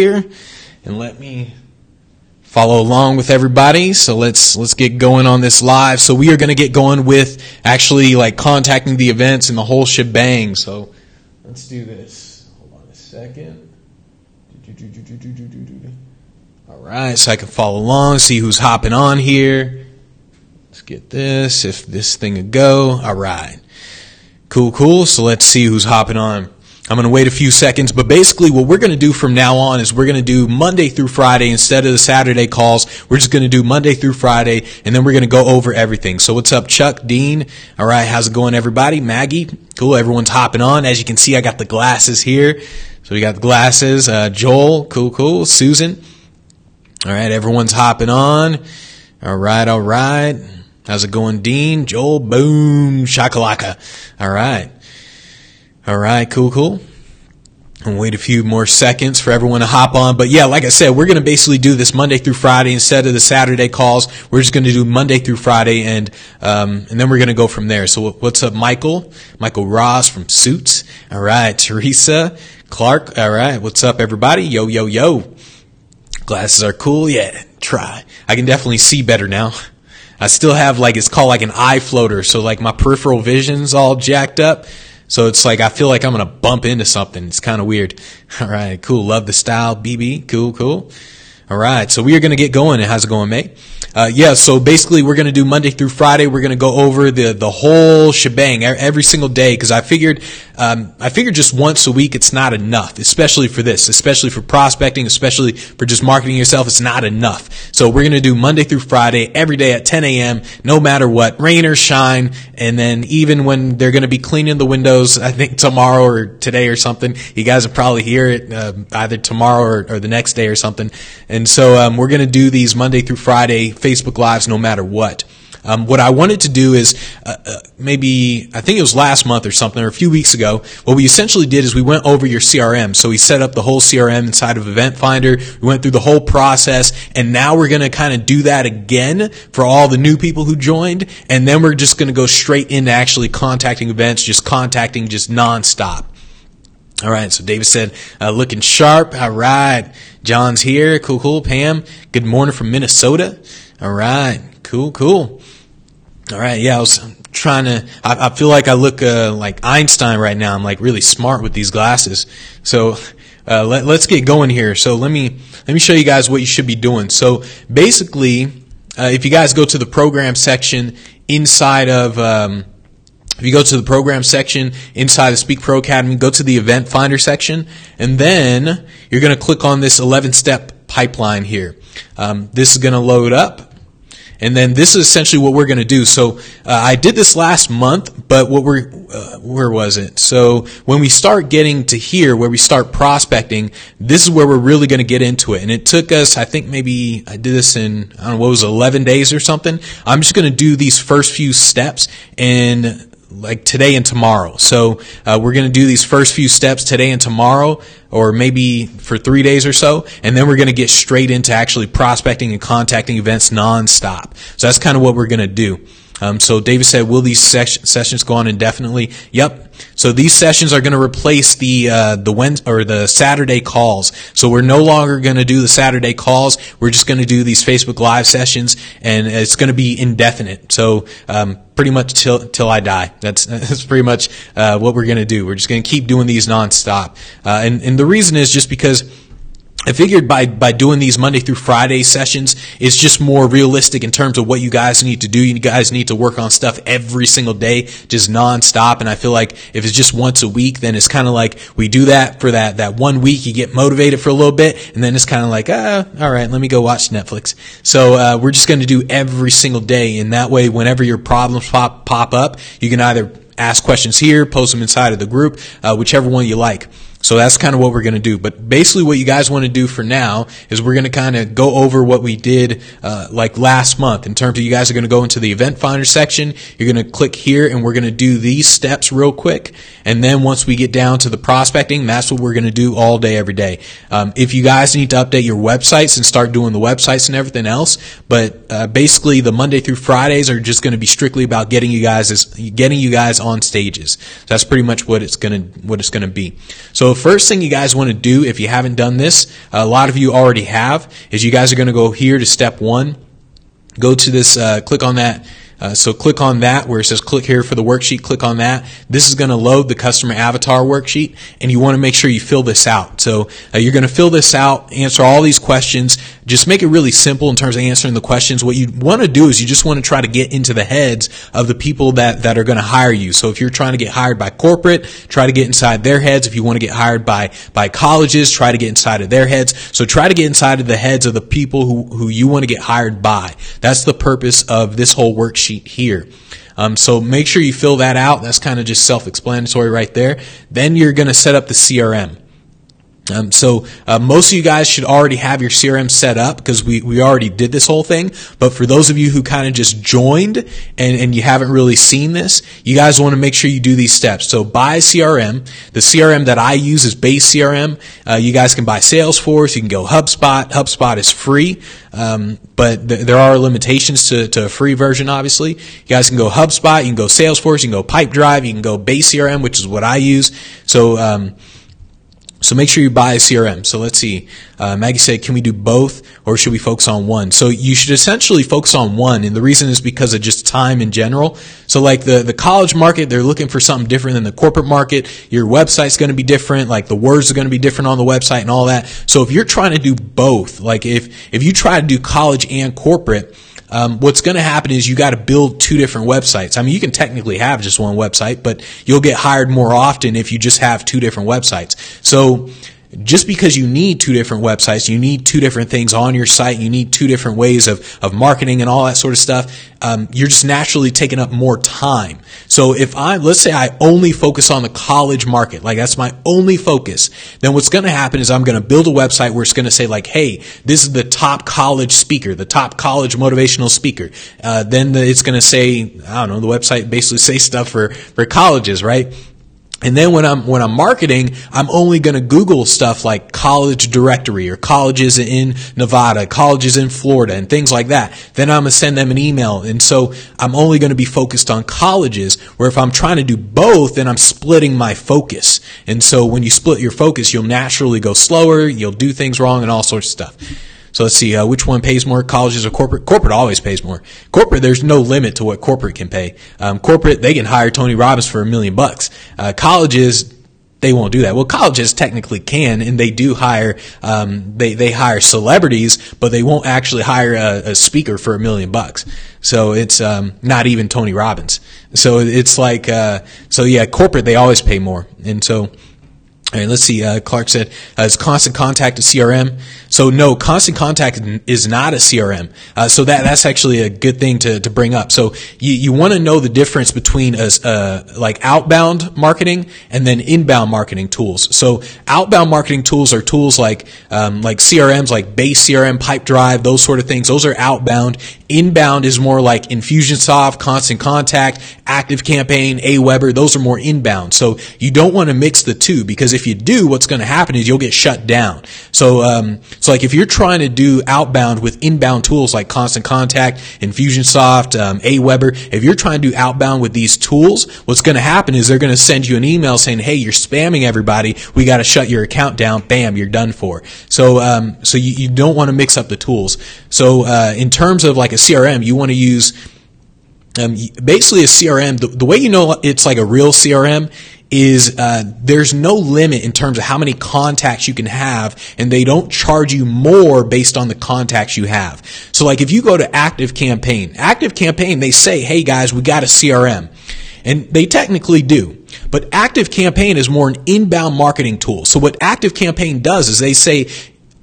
here and let me follow along with everybody. So let's get going on this live. So we are going to get going with actually like contacting the events and the whole shebang. So let's do this. Hold on a second. All right, so I can follow along, see who's hopping on here. Let's get this, if this thing would go. All right. Cool. So let's see who's hopping on. I'm going to wait a few seconds, but basically what we're going to do from now on is we're going to do Monday through Friday instead of the Saturday calls. We're just going to do Monday through Friday, and then we're going to go over everything. So what's up, Chuck, Dean? All right, how's it going, everybody? Maggie? Cool, everyone's hopping on. As you can see, I got the glasses here. So we got the glasses. Joel, cool. Susan. All right, everyone's hopping on. All right. How's it going, Dean? Joel, boom, shakalaka. All right, cool. I'll wait a few more seconds for everyone to hop on. But yeah, like I said, we're going to basically do this Monday through Friday instead of the Saturday calls. We're just going to do Monday through Friday, and then we're going to go from there. So what's up, Michael? Michael Ross from Suits. All right, Teresa Clark. All right, what's up, everybody? Yo. Glasses are cool. Yeah, try. I can definitely see better now. I still have it's called like an eye floater. So like my peripheral vision's all jacked up. So it's like I feel like I'm going to bump into something. It's kind of weird. All right, cool. Love the style, BB. Cool. All right, so we are going to get going. How's it going, mate? So basically we're going to do Monday through Friday. We're going to go over the whole shebang every single day because I figured just once a week it's not enough, especially for this, especially for prospecting, especially for just marketing yourself. It's not enough. So we're going to do Monday through Friday every day at 10 a.m., no matter what, rain or shine. And then even when they're going to be cleaning the windows, I think tomorrow or today or something, you guys will probably hear it either tomorrow or the next day or something. And so we're going to do these Monday through Friday Facebook Lives no matter what. What I wanted to do is maybe, I think it was last month or something, or a few weeks ago, what we essentially did is we went over your CRM. So we set up the whole CRM inside of Event Finder. We went through the whole process, and now we're going to kind of do that again for all the new people who joined, and then we're just going to go straight into actually contacting events, just nonstop. All right, so David said, looking sharp. All right, John's here. Cool. Pam, good morning from Minnesota. All right, cool. All right, yeah, I'm trying to, I feel like I look like Einstein right now. I'm like really smart with these glasses. So let's get going here. So let me show you guys what you should be doing. So basically, if you guys go to the program section inside of if you go to the program section inside of SpeakPro Academy, go to the Event Finder section, and then you're going to click on this 11-step pipeline here. This is going to load up. And then this is essentially what we're going to do. So I did this last month, but where was it? So when we start getting to here, where we start prospecting, this is where we're really going to get into it. And it took us, I think maybe I did this in, I don't know, what was it, 11 days or something. I'm just going to do these first few steps in like today and tomorrow. So we're going to do these first few steps today and tomorrow, or maybe for 3 days or so, and then we're going to get straight into actually prospecting and contacting events nonstop. So that's kind of what we're going to do. So David said, will these sessions go on indefinitely? Yep. So these sessions are going to replace the Wednesday or the Saturday calls. So we're no longer going to do the Saturday calls. We're just going to do these Facebook Live sessions, and it's going to be indefinite. So pretty much till I die. That's pretty much what we're going to do. We're just going to keep doing these nonstop. And the reason is just because I figured by doing these Monday through Friday sessions, it's just more realistic in terms of what you guys need to do. You guys need to work on stuff every single day, just nonstop. And I feel like if it's just once a week, then it's kind of like we do that for that 1 week. You get motivated for a little bit, and then it's kind of like, all right, let me go watch Netflix. So we're just going to do every single day, and that way, whenever your problems pop up, you can either ask questions here, post them inside of the group, whichever one you like. So that's kind of what we're going to do. But basically what you guys want to do for now is we're going to kind of go over what we did like last month in terms of you guys are going to go into the Event Finder section. You're going to click here, and we're going to do these steps real quick. And then once we get down to the prospecting, that's what we're going to do all day, every day. If you guys need to update your websites and start doing the websites and everything else, but basically the Monday through Fridays are just going to be strictly about getting you guys on stages. So that's pretty much what it's going to be. So So first thing you guys want to do, if you haven't done this, a lot of you already have, is you guys are going to go here to step 1. Go to this, click on that. So click on that where it says click here for the worksheet. Click on that. This is going to load the customer avatar worksheet, and you want to make sure you fill this out. So you're going to fill this out, answer all these questions. Just make it really simple in terms of answering the questions. What you want to do is you just want to try to get into the heads of the people that are going to hire you. So if you're trying to get hired by corporate, try to get inside their heads. If you want to get hired by colleges, try to get inside of their heads. So try to get inside of the heads of the people who you want to get hired by. That's the purpose of this whole worksheet here. So make sure you fill that out. That's kind of just self-explanatory right there. Then you're going to set up the CRM. So most of you guys should already have your CRM set up because we already did this whole thing. But for those of you who kind of just joined and you haven't really seen this, you guys want to make sure you do these steps. So buy CRM. The CRM that I use is Base CRM. You guys can buy Salesforce. You can go HubSpot. HubSpot is free. But there are limitations to a free version, obviously. You guys can go HubSpot. You can go Salesforce. You can go Pipedrive. You can go Base CRM, which is what I use. So make sure you buy a CRM. So let's see. Maggie said, can we do both or should we focus on one? So you should essentially focus on one. And the reason is because of just time in general. So like the college market, they're looking for something different than the corporate market. Your website's going to be different. Like the words are going to be different on the website and all that. So if you're trying to do both, like if you try to do college and corporate, what's going to happen is you got to build 2 different websites. I mean, you can technically have just one website, but you'll get hired more often if you just have 2 different websites. So just because you need 2 different websites, you need 2 different things on your site, you need 2 different ways of marketing and all that sort of stuff, you're just naturally taking up more time. So if let's say I only focus on the college market, like that's my only focus, then what's going to happen is I'm going to build a website where it's going to say like, hey, this is the top college speaker, the top college motivational speaker. Then it's going to say, I don't know, the website basically say stuff for colleges, right? And then when I'm marketing, I'm only going to Google stuff like college directory or colleges in Nevada, colleges in Florida, and things like that. Then I'm going to send them an email. And so I'm only going to be focused on colleges, where if I'm trying to do both, then I'm splitting my focus. And so when you split your focus, you'll naturally go slower, you'll do things wrong, and all sorts of stuff. So let's see, which one pays more, colleges or corporate? Corporate always pays more. Corporate, there's no limit to what corporate can pay. Corporate, they can hire Tony Robbins for $1 million. Colleges, they won't do that. Well, colleges technically can, and they do hire, they hire celebrities, but they won't actually hire a speaker for $1 million. So it's, not even Tony Robbins. So it's like, so yeah, corporate, they always pay more. And so, all right, let's see. Clark said, is Constant Contact a CRM? So no, Constant Contact is not a CRM. So that's actually a good thing to bring up. So you want to know the difference between like outbound marketing and then inbound marketing tools. So outbound marketing tools are tools like CRMs, like Base CRM, Pipedrive, those sort of things. Those are outbound. Inbound is more like Infusionsoft, Constant Contact, ActiveCampaign, Aweber. Those are more inbound. So you don't want to mix the two, because if you do, what's going to happen is you'll get shut down. So like if you're trying to do outbound with inbound tools like Constant Contact, Infusionsoft, Aweber, if you're trying to do outbound with these tools, what's going to happen is they're going to send you an email saying, hey, you're spamming everybody. We got to shut your account down. Bam, you're done for. So you don't want to mix up the tools. So in terms of like a CRM, you want to use basically a CRM. The way you know it's like a real CRM is there's no limit in terms of how many contacts you can have, and they don't charge you more based on the contacts you have. So like if you go to ActiveCampaign, they say, hey guys, we got a CRM. And they technically do. But ActiveCampaign is more an inbound marketing tool. So what ActiveCampaign does is they say,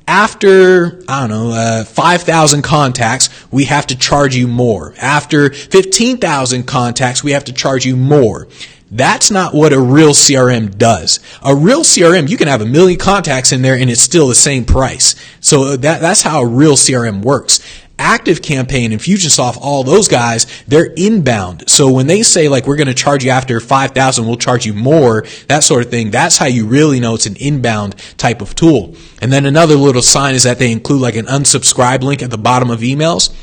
after, 5,000 contacts, we have to charge you more. After 15,000 contacts, we have to charge you more. That's not what a real CRM does. A real CRM, you can have 1 million contacts in there and it's still the same price. So that's how a real CRM works. ActiveCampaign, Infusionsoft, all those guys, they're inbound. So when they say like, we're going to charge you after 5,000, we'll charge you more, that sort of thing, that's how you really know it's an inbound type of tool. And then another little sign is that they include like an unsubscribe link at the bottom of emails.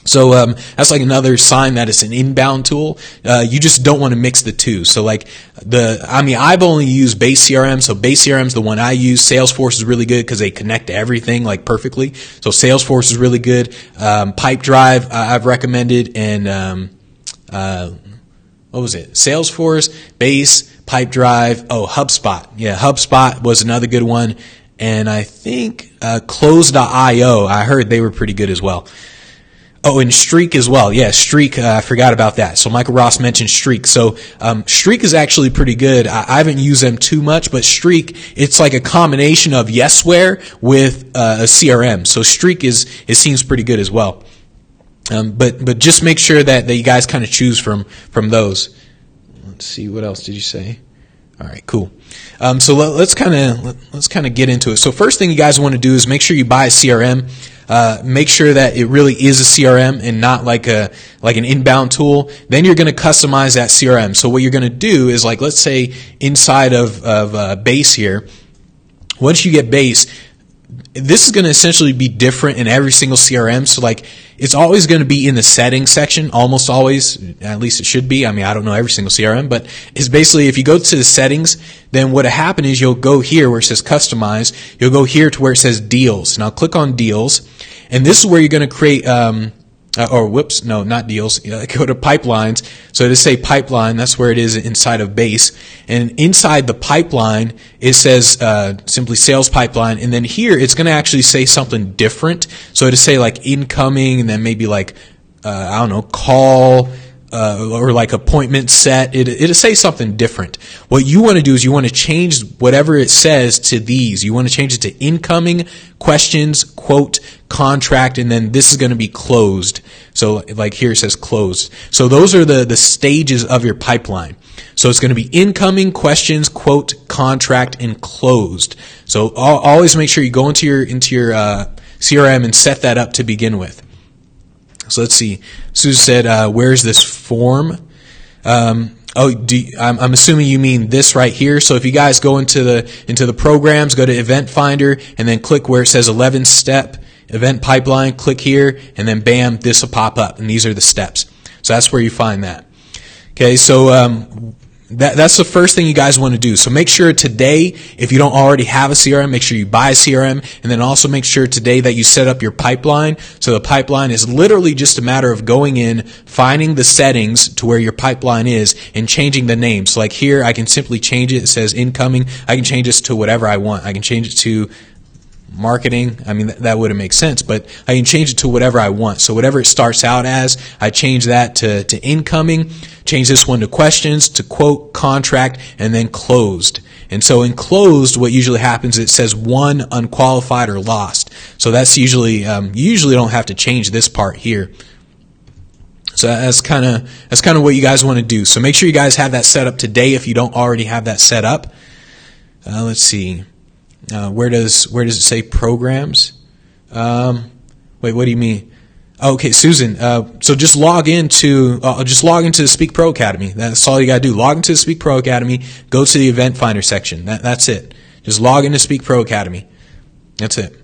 So that's like another sign that it's an inbound tool. You just don't want to mix the two. So like I've only used Base CRM. So Base CRM is the one I use. Salesforce is really good because they connect to everything like perfectly. So Salesforce is really good. Pipedrive I've recommended, and what was it? Salesforce, Base, Pipedrive. Oh, HubSpot. Yeah, HubSpot was another good one. And I think Close.io. I heard they were pretty good as well. Oh, and Streak as well. Yeah, Streak. I forgot about that. So Michael Ross mentioned Streak. So Streak is actually pretty good. I haven't used them too much, but Streak, it's like a combination of Yesware with a CRM. So Streak it seems pretty good as well. But just make sure that you guys kind of choose from those. Let's see, what else did you say? All right, cool. So let's kind of get into it. So first thing you guys want to do is make sure you buy a CRM. Make sure that it really is a CRM and not like an inbound tool. Then you're going to customize that CRM. So what you're going to do is, like, let's say inside of Base here, once you get Base, this is going to essentially be different in every single CRM. So like, it's always going to be in the settings section, almost always, at least it should be. I mean, I don't know every single CRM, but it's basically, if you go to the settings, then what'll happen is you'll go here where it says customize. You'll go here to where it says deals. Now click on deals, and this is where you're going to create, not deals. Go to pipelines. So to say pipeline, that's where it is inside of Base. And inside the pipeline, it says simply sales pipeline. And then here, it's going to actually say something different. So to say like incoming, and then maybe like, call, or like appointment set. It'll say something different. What you want to do is you want to change whatever it says to these. You want to change it to incoming, questions, quote, contract, and then this is going to be closed. So like here it says closed. So those are the stages of your pipeline. So it's going to be incoming, questions, quote, contract, and closed. So always make sure you go into your CRM and set that up to begin with. So let's see. Susan said, where's this form? I'm assuming you mean this right here. So if you guys go into the programs, go to Event Finder, and then click where it says 11-step event pipeline, click here, and then bam, this will pop up, and these are the steps. So that's where you find that. Okay, so that's the first thing you guys want to do. So make sure today, if you don't already have a CRM, make sure you buy a CRM, and then also make sure today that you set up your pipeline. So the pipeline is literally just a matter of going in, finding the settings to where your pipeline is, and changing the name. So like here, I can simply change it. It says incoming. I can change this to whatever I want. I can change it to marketing. I mean, that wouldn't make sense, but I can change it to whatever I want. So whatever it starts out as, I change that to incoming, change this one to questions, to quote, contract, and then closed. And so in closed, what usually happens, it says one, unqualified, or lost. So that's usually, you usually don't have to change this part here. So that's kind of what you guys want to do. So make sure you guys have that set up today if you don't already have that set up. Let's see. Where does it say programs? Wait, what do you mean? Okay, Susan. So just log into the SpeakPro Academy. That's all you gotta do. Log into the SpeakPro Academy. Go to the Event Finder section. That's it. Just log into SpeakPro Academy. That's it.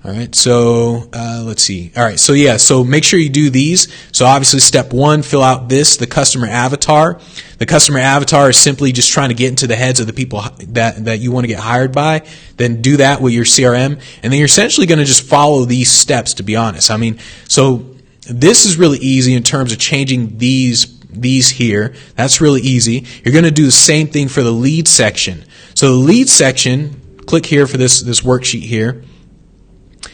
All right. So let's see. All right. So yeah. So make sure you do these. So obviously, step one, fill out the customer avatar. The customer avatar is simply just trying to get into the heads of the people that you want to get hired by. Then do that with your CRM, and then you're essentially going to just follow these steps. To be honest, I mean, so this is really easy in terms of changing these here. That's really easy. You're going to do the same thing for the lead section. So the lead section, click here for this worksheet here.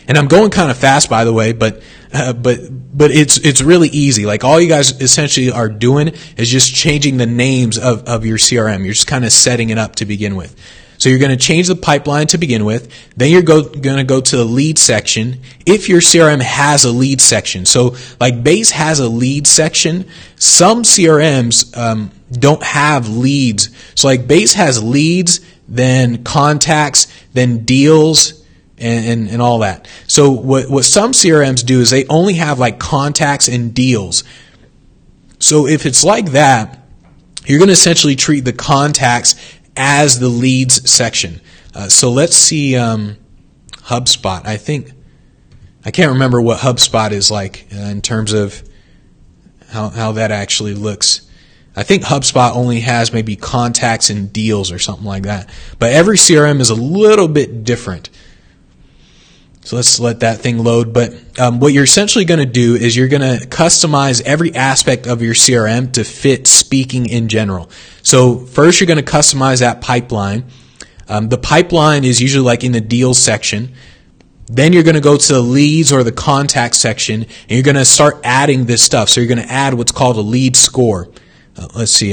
And I'm going kind of fast, by the way, but it's really easy. Like, all you guys essentially are doing is just changing the names of your CRM. You're just kind of setting it up to begin with. So you're going to change the pipeline to begin with. Then you're going to go to the lead section if your CRM has a lead section. So like Base has a lead section. Some CRMs don't have leads. So like Base has leads, then contacts, then deals, and all that. So what some CRMs do is they only have like contacts and deals. So if it's like that, you're going to essentially treat the contacts as the leads section. So let's see HubSpot. I think I can't remember what HubSpot is like in terms of how that actually looks. I think HubSpot only has maybe contacts and deals or something like that. But every CRM is a little bit different. So let's let that thing load. But what you're essentially going to do is you're going to customize every aspect of your CRM to fit speaking in general. So first you're going to customize that pipeline. The pipeline is usually like in the deals section. Then you're going to go to the leads or the contact section, and you're going to start adding this stuff. So you're going to add what's called a lead score. Let's see.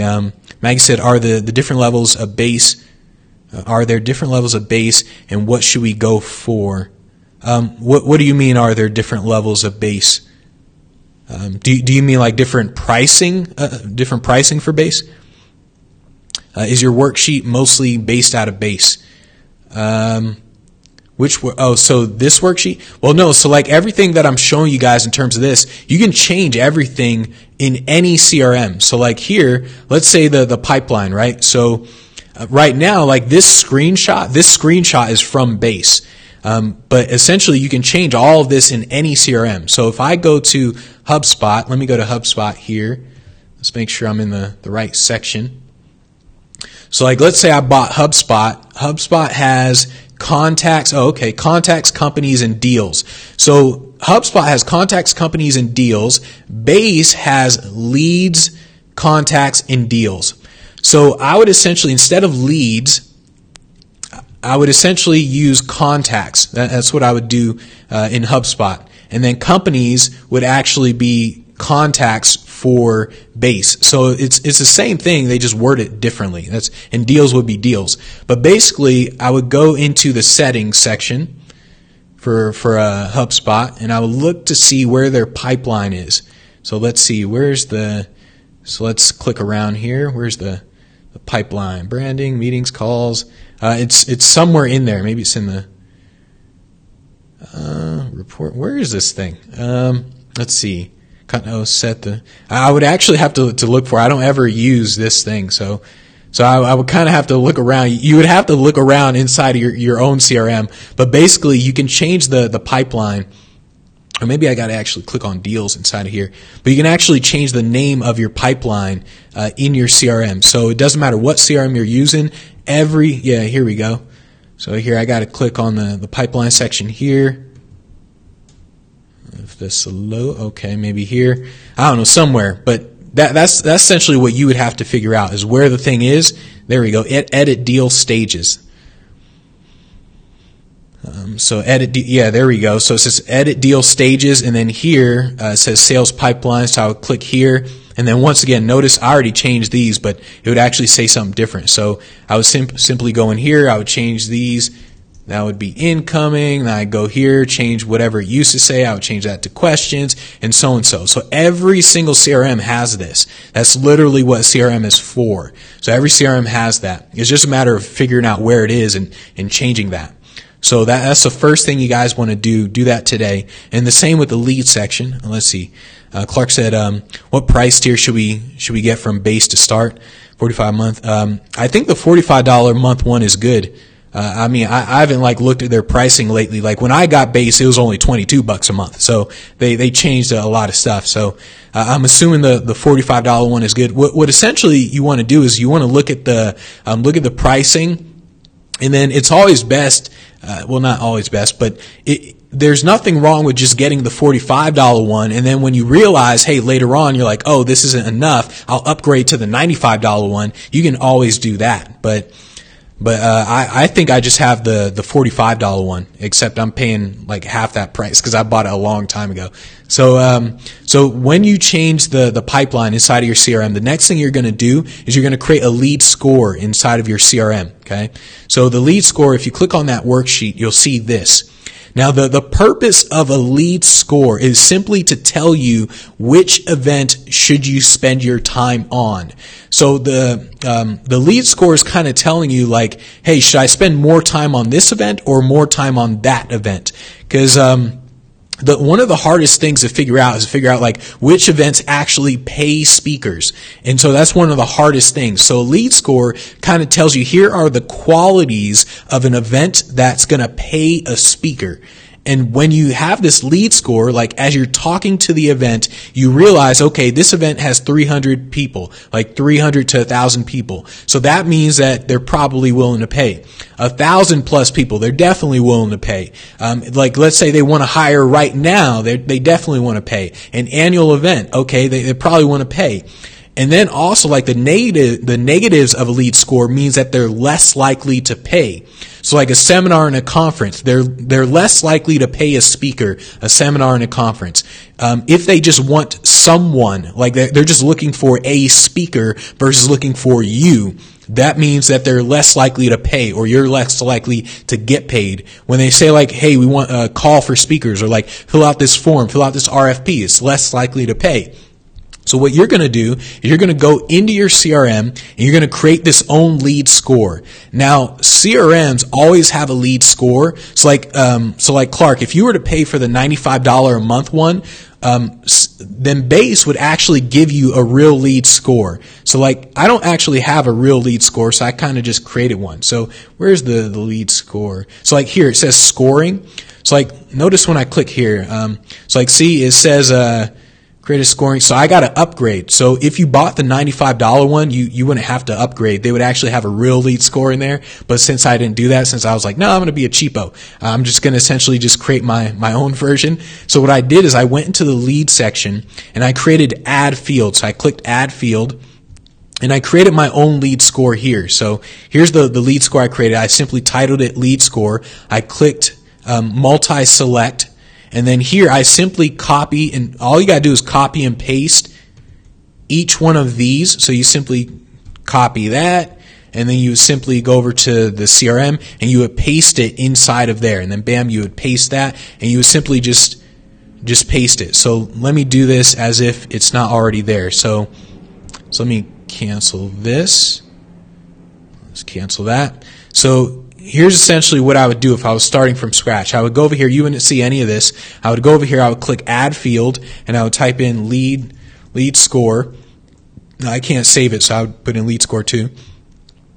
Maggie said, "Are the different levels of base? Are there different levels of base, and what should we go for?" What do you mean? Are there different levels of base? Do you mean like different pricing for base? Is your worksheet mostly based out of base? So this worksheet? Well, no. So like everything that I'm showing you guys in terms of this, you can change everything in any CRM. So like here, let's say the pipeline, right? So right now, like this screenshot is from base. But essentially you can change all of this in any CRM. So if I go to HubSpot, let me go to HubSpot here. Let's make sure I'm in the right section. So like let's say I bought HubSpot. HubSpot has contacts. Contacts, companies, and deals. So HubSpot has contacts, companies, and deals. Base has leads, contacts, and deals. So I would essentially, instead of leads, I would essentially use contacts. That's what I would do in HubSpot. And then companies would actually be contacts for base. So it's the same thing, they just word it differently. And deals would be deals. But basically, I would go into the settings section for HubSpot, and I would look to see where their pipeline is. So let's see, so let's click around here. Where's the pipeline? Branding, meetings, calls. It's somewhere in there. Maybe it's in the report. Where is this thing? Let's see. I would actually have to look for it. I don't ever use this thing, so I would kind of have to look around. You would have to look around inside of your own CRM, but basically you can change the pipeline. Or maybe I got to actually click on deals inside of here. But you can actually change the name of your pipeline in your CRM. So it doesn't matter what CRM you're using. Here we go. So here I got to click on the pipeline section here. If this is low, okay, maybe here. I don't know, somewhere. But that's essentially what you would have to figure out is where the thing is. There we go. Edit deal stages. There we go. So it says edit deal stages, and then here it says sales pipeline. So I would click here, and then once again, notice I already changed these, but it would actually say something different. So I would simply go in here. I would change these. That would be incoming. Then I go here, change whatever it used to say. I would change that to questions, and so and so. So every single CRM has this. That's literally what CRM is for. So every CRM has that. It's just a matter of figuring out where it is and changing that. So that's the first thing you guys want to do. Do that today. And the same with the lead section. Let's see. Clark said, what price tier should we get from base to start? $45 a month. I think the $45 a month one is good. I haven't looked at their pricing lately. Like when I got base, it was only $22 a month. So they changed a lot of stuff. So I'm assuming the $45 one is good. What essentially you want to do is you want to look at the pricing, and then it's always best. Not always best, but there's nothing wrong with just getting the $45 one, and then when you realize, hey, later on you're like, oh, this isn't enough, I'll upgrade to the $95 one. You can always do that, but I think I just have the $45 one, except I'm paying like half that price because I bought it a long time ago. So when you change the pipeline inside of your CRM, the next thing you're going to do is you're going to create a lead score inside of your CRM. Okay, so the lead score, if you click on that worksheet, you'll see this. Now, the purpose of a lead score is simply to tell you which event should you spend your time on. So the lead score is kind of telling you like, hey, should I spend more time on this event or more time on that event? Because one of the hardest things to figure out is like which events actually pay speakers. And so that's one of the hardest things. So a lead score kind of tells you here are the qualities of an event that's going to pay a speaker. And when you have this lead score, like as you're talking to the event, you realize, okay, this event has 300 people, like 300 to 1,000 people. So that means that they're probably willing to pay. 1,000 plus people, they're definitely willing to pay. Like let's say they want to hire right now, they definitely want to pay. An annual event, okay, they probably want to pay. And then also like the negatives of a lead score means that they're less likely to pay. So like a seminar and a conference, they're less likely to pay a speaker a seminar and a conference. If they just want someone, like they're just looking for a speaker versus looking for you, that means that they're less likely to pay, or you're less likely to get paid. When they say like, hey, we want a call for speakers, or like fill out this form, fill out this RFP, it's less likely to pay. So what you're going to do is you're going to go into your CRM and you're going to create this own lead score. Now, CRMs always have a lead score. So like Clark, if you were to pay for the $95 a month one, then Base would actually give you a real lead score. So like I don't actually have a real lead score, so I kind of just created one. So where's the lead score? So like here it says scoring. So like notice when I click here, so like see it says create a scoring. So I got to upgrade. So if you bought the $95 one, you wouldn't have to upgrade. They would actually have a real lead score in there. But since I didn't do that, since I was like, no, I'm going to be a cheapo, I'm just going to essentially just create my own version. So what I did is I went into the lead section and I created add field. So I clicked add field and I created my own lead score here. So here's the lead score I created. I simply titled it lead score. I clicked multi-select. And then here I simply copy, and all you got to do is copy and paste each one of these. So you simply copy that, and then you simply go over to the CRM and you would paste it inside of there. And then bam, you would paste that, and you would simply just paste it. So let me do this as if it's not already there. So let me cancel this. Let's cancel that. So here's essentially what I would do if I was starting from scratch. I would go over here. You wouldn't see any of this. I would go over here. I would click add field, and I would type in lead score. Now, I can't save it, so I would put in lead score too.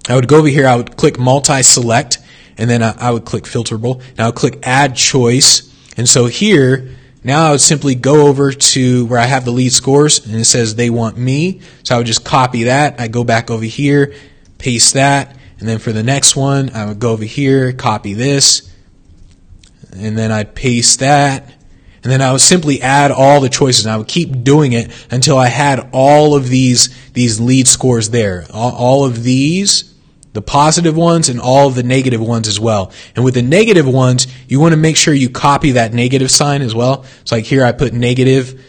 I would go over here. I would click multi-select, and then I would click filterable. And I would click add choice. And so here, now I would simply go over to where I have the lead scores, and it says they want me. So I would just copy that. I go back over here, paste that. And then for the next one, I would go over here, copy this, and then I'd paste that. And then I would simply add all the choices. And I would keep doing it until I had all of these lead scores there. All of these, the positive ones, and all of the negative ones as well. And with the negative ones, you want to make sure you copy that negative sign as well. So like here I put negative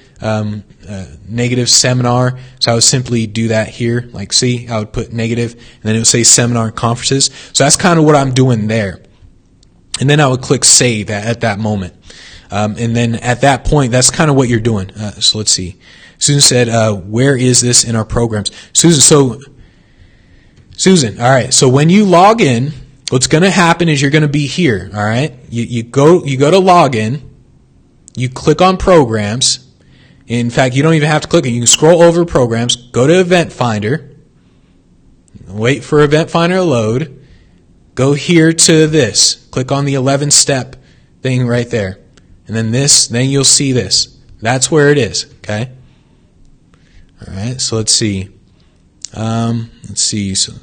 seminar. So I would simply do that here. Like see, I would put negative, and then it would say seminar and conferences. So that's kind of what I'm doing there. And then I would click save at that moment. And then at that point, that's kind of what you're doing. So let's see. Susan said, where is this in our programs? Susan, all right. So when you log in, what's going to happen is you're going to be here. All right. You go to login. You click on programs. In fact, you don't even have to click it. You can scroll over programs, go to Event Finder, wait for Event Finder to load, go here to this, click on the 11-step thing right there, and then this, then you'll see this. That's where it is, okay? All right, so let's see. So,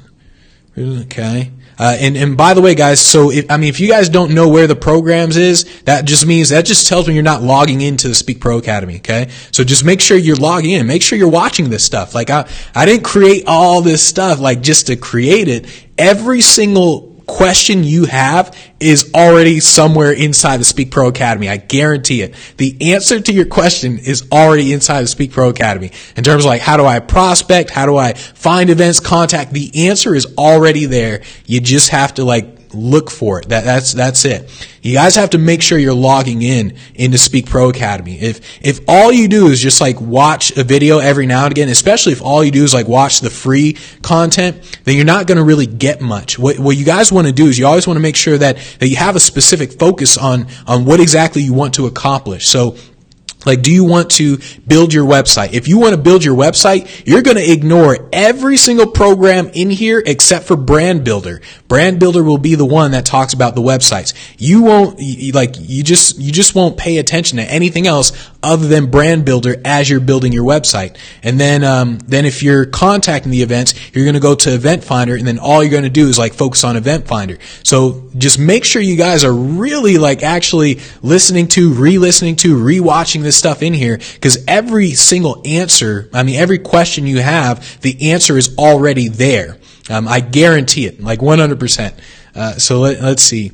okay. And by the way, guys, so if you guys don't know where the programs is, that just tells me you're not logging into the SpeakPro Academy, okay? So just make sure you're logging in. Make sure you're watching this stuff. Like I didn't create all this stuff like just to create it. Every single question you have is already somewhere inside the SpeakPro Academy. I guarantee it. The answer to your question is already inside the SpeakPro Academy. In terms of like, how do I prospect? How do I find events, contact? The answer is already there. You just have to like look for it. That's it. You guys have to make sure you're logging into SpeakPro Academy. If all you do is just like watch a video every now and again, especially if all you do is like watch the free content, then you're not going to really get much. What you guys want to do is you always want to make sure that you have a specific focus on what exactly you want to accomplish. So Like, do you want to build your website? If you want to build your website, you're going to ignore every single program in here except for Brand Builder. Brand Builder will be the one that talks about the websites. You won't, you just won't pay attention to anything else other than Brand Builder as you're building your website. And then if you're contacting the events, you're going to go to Event Finder, and then all you're going to do is like focus on Event Finder. So just make sure you guys are really like actually listening to, re-listening to, re-watching this stuff in here, because every single answer, every question you have, the answer is already there. I guarantee it, like 100%. So let's see.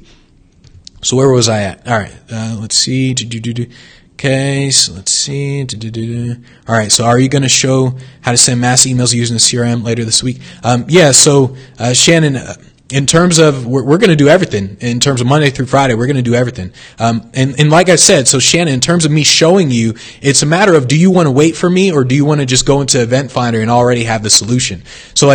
So where was I at? All right. Let's see. Okay. So let's see. All right. So are you going to show how to send mass emails using the CRM later this week? Yeah. So, Shannon, in terms of, we're going to do everything. In terms of Monday through Friday, we're going to do everything. And like I said, so Shannon, in terms of me showing you, it's a matter of, do you want to wait for me, or do you want to just go into Event Finder and already have the solution? So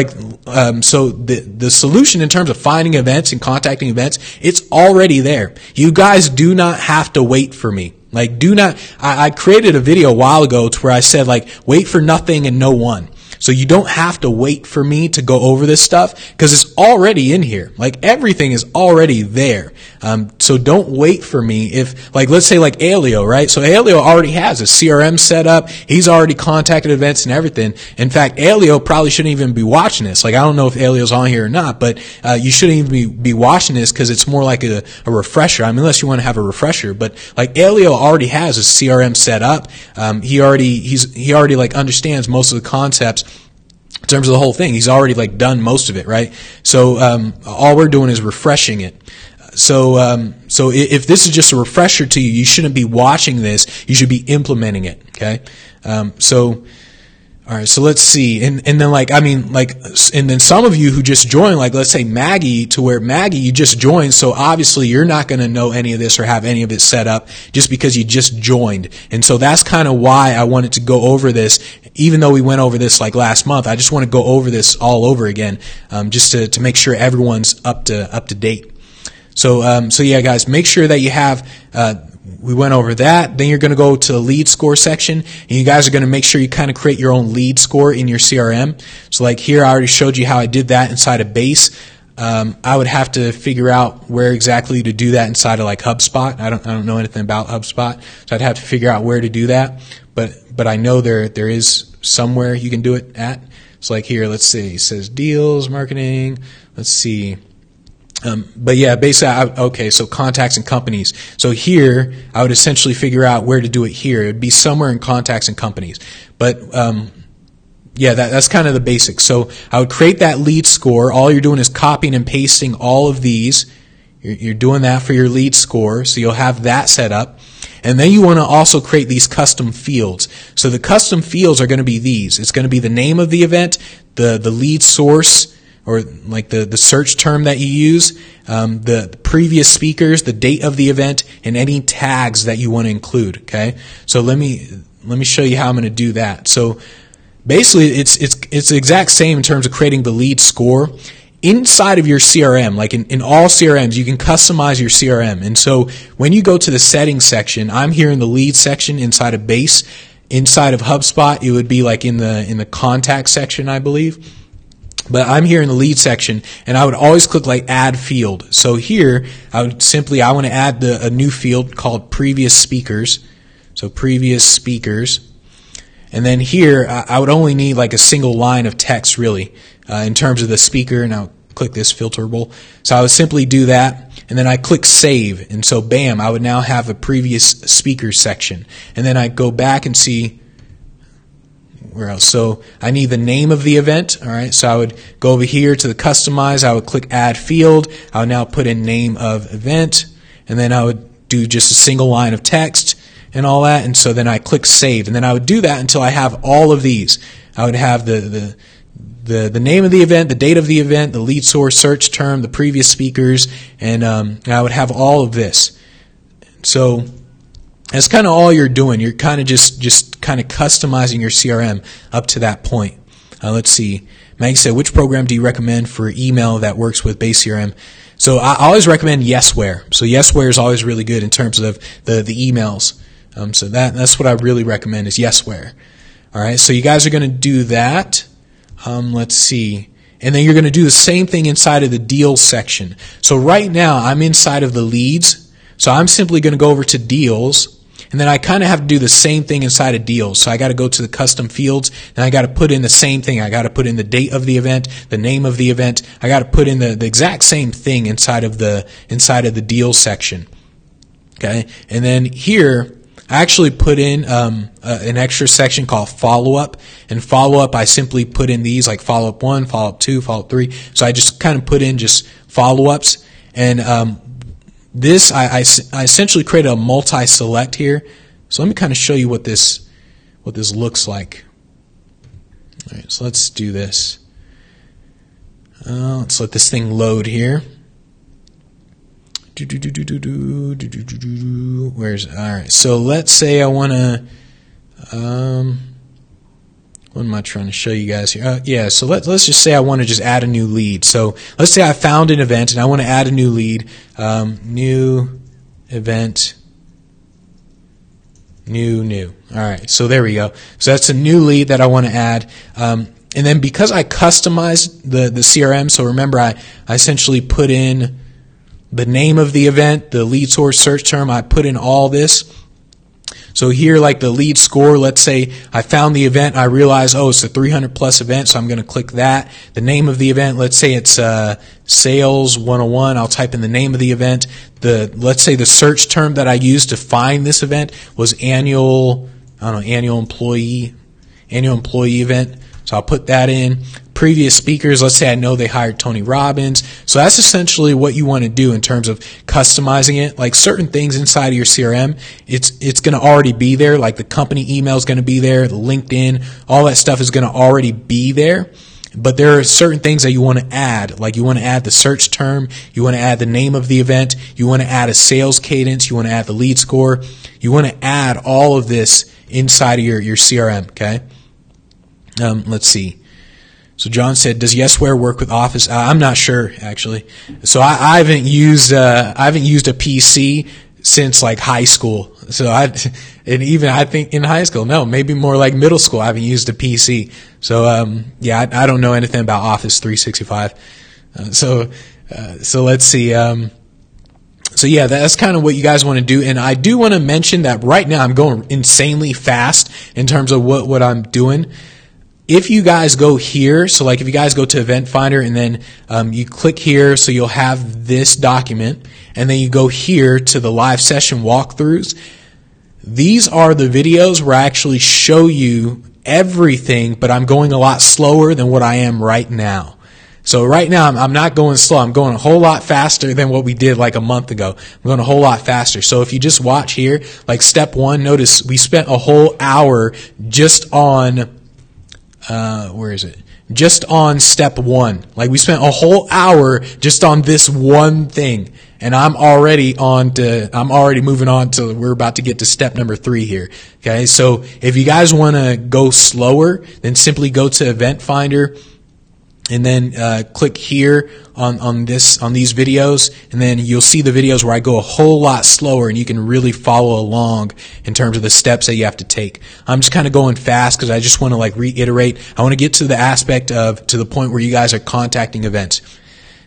so the solution in terms of finding events and contacting events, it's already there. You guys do not have to wait for me. Like, do not, I created a video a while ago to where I said, like, wait for nothing and no one. So you don't have to wait for me to go over this stuff, because it's already in here. Like, everything is already there. So don't wait for me. If, like, let's say like Alio, right? So Alio already has a CRM set up. He's already contacted events and everything. In fact, Alio probably shouldn't even be watching this. Like, I don't know if Alio's on here or not, but you shouldn't even be watching this, because it's more like a refresher. Unless you want to have a refresher. But like, Alio already has a CRM set up. He already like understands most of the concepts in terms of the whole thing. He's already like done most of it, right? So all we're doing is refreshing it. So if this is just a refresher to you, you shouldn't be watching this. You should be implementing it. Okay. All right. So let's see. And then and then some of you who just joined, like let's say Maggie, to where Maggie, you just joined. So obviously you're not going to know any of this or have any of it set up just because you just joined. And so that's kind of why I wanted to go over this. Even though we went over this like last month, I just want to go over this all over again, just to make sure everyone's up to date. So yeah, guys, make sure that you have, we went over that. Then you're going to go to the lead score section, and you guys are going to make sure you kind of create your own lead score in your CRM. So like here, I already showed you how I did that inside of Base. I would have to figure out where exactly to do that inside of like HubSpot. I don't know anything about HubSpot, so I'd have to figure out where to do that. But I know there is somewhere you can do it at. So like here, let's see, it says deals, marketing. Let's see. But yeah, basically, okay, so contacts and companies. So here, I would essentially figure out where to do it here. It would be somewhere in contacts and companies. But, yeah, that's kind of the basics. So I would create that lead score. All you're doing is copying and pasting all of these. You're doing that for your lead score. So you'll have that set up. And then you want to also create these custom fields. So the custom fields are going to be these. It's going to be the name of the event, the lead source, or like the search term that you use, the previous speakers, the date of the event, and any tags that you want to include. Okay, so let me show you how I'm going to do that. So basically, it's the exact same in terms of creating the lead score. Inside of your CRM, like in all CRMs, you can customize your CRM. And so when you go to the settings section, I'm here in the lead section inside of Base. Inside of HubSpot, it would be like in the contact section, I believe. But I'm here in the lead section, and I would always click like add field. So here, I want to add a new field called previous speakers. So previous speakers. And then here, I would only need like a single line of text really, in terms of the speaker, and I'll click this filterable. So I would simply do that, and then I click save. And so bam, I would now have a previous speakers section. And then I go back and see where else? So I need the name of the event. All right. So I would go over here to the customize. I would click add field. I would now put in name of event, and then I would do just a single line of text and all that. And so then I click save, and then I would do that until I have all of these. I would have the name of the event, the date of the event, the lead source, search term, the previous speakers, and I would have all of this. So that's kind of all you're doing. You're kind of just kind of customizing your CRM up to that point. Let's see. Maggie said, which program do you recommend for email that works with Base CRM? So I always recommend Yesware. So Yesware is always really good in terms of the emails. So that's what I really recommend is Yesware. All right, so you guys are going to do that. Let's see. And then you're going to do the same thing inside of the deals section. So right now I'm inside of the leads. So I'm simply going to go over to deals. And then I kind of have to do the same thing inside of deals. So I got to go to the custom fields and I got to put in the same thing. I got to put in the date of the event, the name of the event. I got to put in the exact same thing inside of the deals section. Okay. And then here, I actually put in an extra section called follow-up. And follow-up, I simply put in these like follow-up 1, follow-up 2, follow-up 3. So I just kind of put in just follow-ups. And this, I essentially created a multi-select here. So let me kind of show you what this looks like. All right, so let's do this. Let's let this thing load here. Where's all right? So let's say I want to. What am I trying to show you guys here? Yeah. So let's just say I want to just add a new lead. So let's say I found an event and I want to add a new lead. New event. New. All right. So there we go. So that's a new lead that I want to add. And then because I customized the CRM, so remember I essentially put in the name of the event, the lead source search term, I put in all this. So here, like the lead score, let's say I found the event, I realize, it's a 300 plus event, so I'm going to click that. The name of the event, let's say it's Sales 101, I'll type in the name of the event. Let's say the search term that I used to find this event was annual employee event. So I'll put that in. Previous speakers, let's say I know they hired Tony Robbins. So that's essentially what you want to do in terms of customizing it. Like certain things inside of your CRM, it's going to already be there. Like the company email is going to be there, the LinkedIn, all that stuff is going to already be there. But there are certain things that you want to add. Like you want to add the search term, you want to add the name of the event, you want to add a sales cadence, you want to add the lead score. You want to add all of this inside of your CRM, okay? Let's see. So John said, "Does Yesware work with Office?" I'm not sure actually. So I haven't used a PC since like high school. So I think in high school, no, maybe more like middle school, I haven't used a PC. So yeah, I don't know anything about Office 365. So let's see. So yeah, that's kind of what you guys want to do. And I do want to mention that right now I'm going insanely fast in terms of what I'm doing. If you guys go here, so like if you guys go to Event Finder and then you click here, so you'll have this document, and then you go here to the live session walkthroughs. These are the videos where I actually show you everything, but I'm going a lot slower than what I am right now. So right now I'm not going slow. I'm going a whole lot faster than what we did like a month ago. I'm going a whole lot faster. So if you just watch here, like step 1, notice we spent a whole hour just on just on step 1. Like we spent a whole hour just on this one thing. And I'm already moving on to, we're about to get to step number 3 here. Okay. So if you guys want to go slower, then simply go to Event Finder and then click here on these videos, and then you'll see the videos where I go a whole lot slower, and you can really follow along in terms of the steps that you have to take. I'm just kind of going fast because I just want to like reiterate. I want to get to the aspect to the point where you guys are contacting events.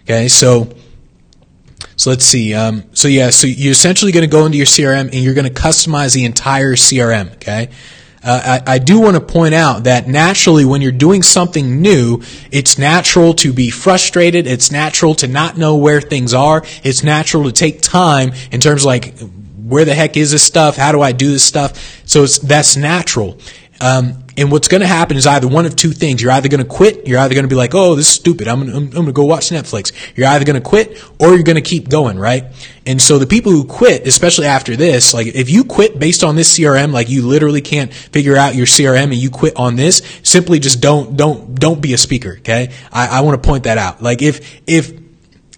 Okay, so let's see. So you're essentially going to go into your CRM and you're going to customize the entire CRM. Okay. I do want to point out that naturally when you're doing something new, it's natural to be frustrated. It's natural to not know where things are. It's natural to take time in terms of like, where the heck is this stuff? How do I do this stuff? So that's natural. And what's going to happen is either one of two things. You're either going to quit. You're either going to be like, oh, this is stupid. I'm going to go watch Netflix. You're either going to quit or you're going to keep going, right? And so the people who quit, especially after this, like if you quit based on this CRM, like you literally can't figure out your CRM and you quit on this, simply just don't be a speaker. Okay. I want to point that out. Like if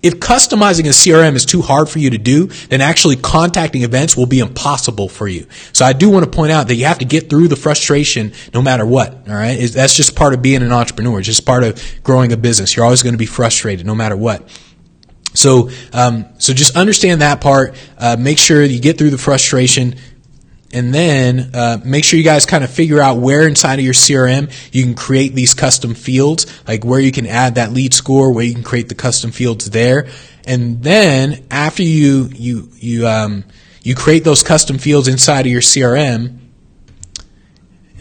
customizing a CRM is too hard for you to do, then actually contacting events will be impossible for you. So I do want to point out that you have to get through the frustration no matter what. All right. That's just part of being an entrepreneur. It's just part of growing a business. You're always going to be frustrated no matter what. So just understand that part. Make sure you get through the frustration. And then make sure you guys kind of figure out where inside of your CRM you can create these custom fields, like where you can add that lead score, where you can create the custom fields there. And then after you create those custom fields inside of your CRM,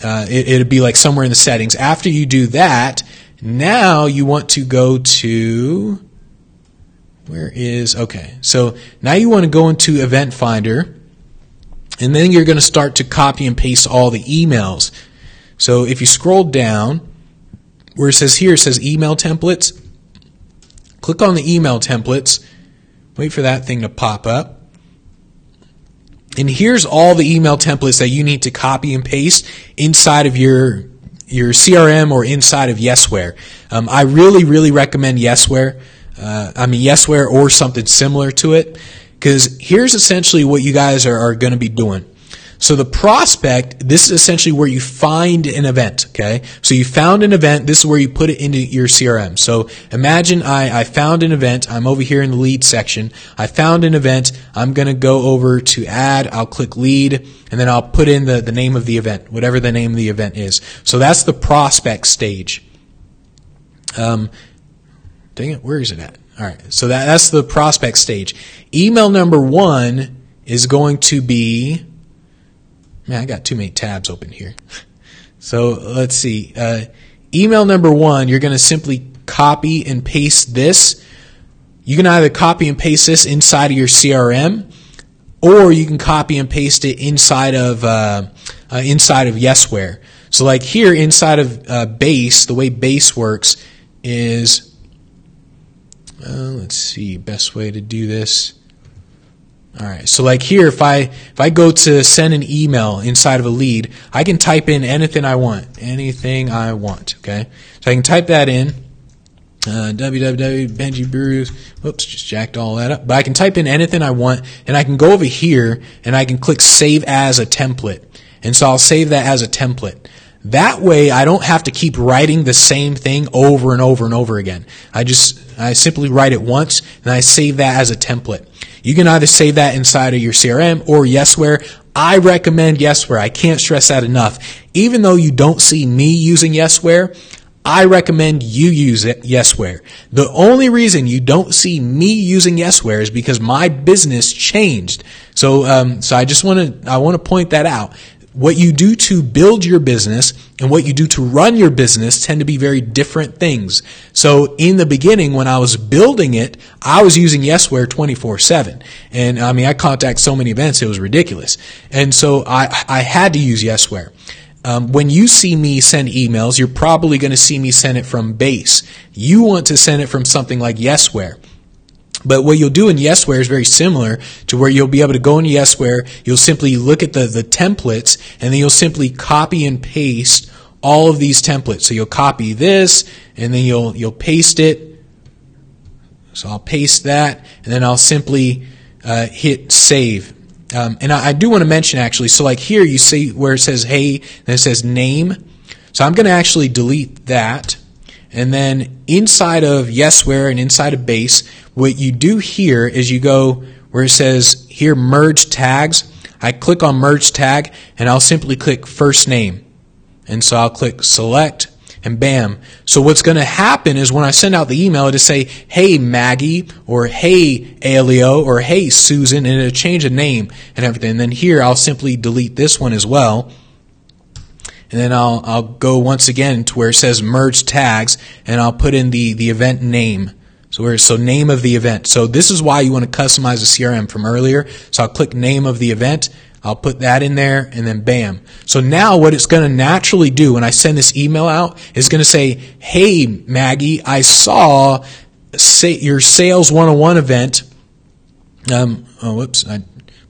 it'll be like somewhere in the settings. After you do that, now you want to go to, so now you want to go into Event Finder. And then you're going to start to copy and paste all the emails. So if you scroll down, where it says email templates, click on the email templates, wait for that thing to pop up. And here's all the email templates that you need to copy and paste inside of your CRM or inside of Yesware. I really recommend Yesware. Yesware or something similar to it. Because here's essentially what you guys are going to be doing. So the prospect, this is essentially where you find an event, okay? So you found an event, this is where you put it into your CRM. So imagine I found an event, I'm over here in the lead section. I found an event, I'm going to go over to add, I'll click lead, and then I'll put in the name of the event, whatever the name of the event is. So that's the prospect stage. Dang it, where is it at? All right, so that's the prospect stage. Email number 1 is going to be, man, I got too many tabs open here. So let's see. Email number 1, you're going to simply copy and paste this. You can either copy and paste this inside of your CRM, or you can copy and paste it inside of Yesware. So like here inside of Base, the way Base works is, let's see, best way to do this. All right, so like here, if I go to send an email inside of a lead, I can type in anything I want, okay? So I can type that in, www.benjibrews, whoops, just jacked all that up. But I can type in anything I want, and I can go over here, and I can click Save as a Template. And so I'll save that as a template. That way, I don't have to keep writing the same thing over and over and over again. I simply write it once, and I save that as a template. You can either save that inside of your CRM or Yesware. I recommend Yesware. I can't stress that enough. Even though you don't see me using Yesware, I recommend you use it, Yesware. The only reason you don't see me using Yesware is because my business changed. So I want to point that out. What you do to build your business and what you do to run your business tend to be very different things. So in the beginning, when I was building it, I was using Yesware 24/7. And I contact so many events, it was ridiculous. And so I had to use Yesware. When you see me send emails, you're probably going to see me send it from Base. You want to send it from something like Yesware. But what you'll do in Yesware is very similar to where you'll be able to go into Yesware, you'll simply look at the templates, and then you'll simply copy and paste all of these templates. So you'll copy this, and then you'll paste it. So I'll paste that, and then I'll simply hit save. And I do want to mention actually, so like here you see where it says hey, and it says name. So I'm going to actually delete that. And then inside of Yesware and inside of Base, what you do here is you go where it says here merge tags. I click on merge tag and I'll simply click first name. And so I'll click select and bam. So what's going to happen is when I send out the email, it'll say, hey Maggie, or hey Alio, or hey Susan, and it'll change the name and everything. And then here I'll simply delete this one as well. And then I'll go once again to where it says merge tags, and I'll put in the event name. So name of the event. So this is why you want to customize the CRM from earlier. So I'll click name of the event. I'll put that in there, and then bam. So now what it's going to naturally do when I send this email out is going to say, hey Maggie, I saw your Sales 101 event. Whoops, I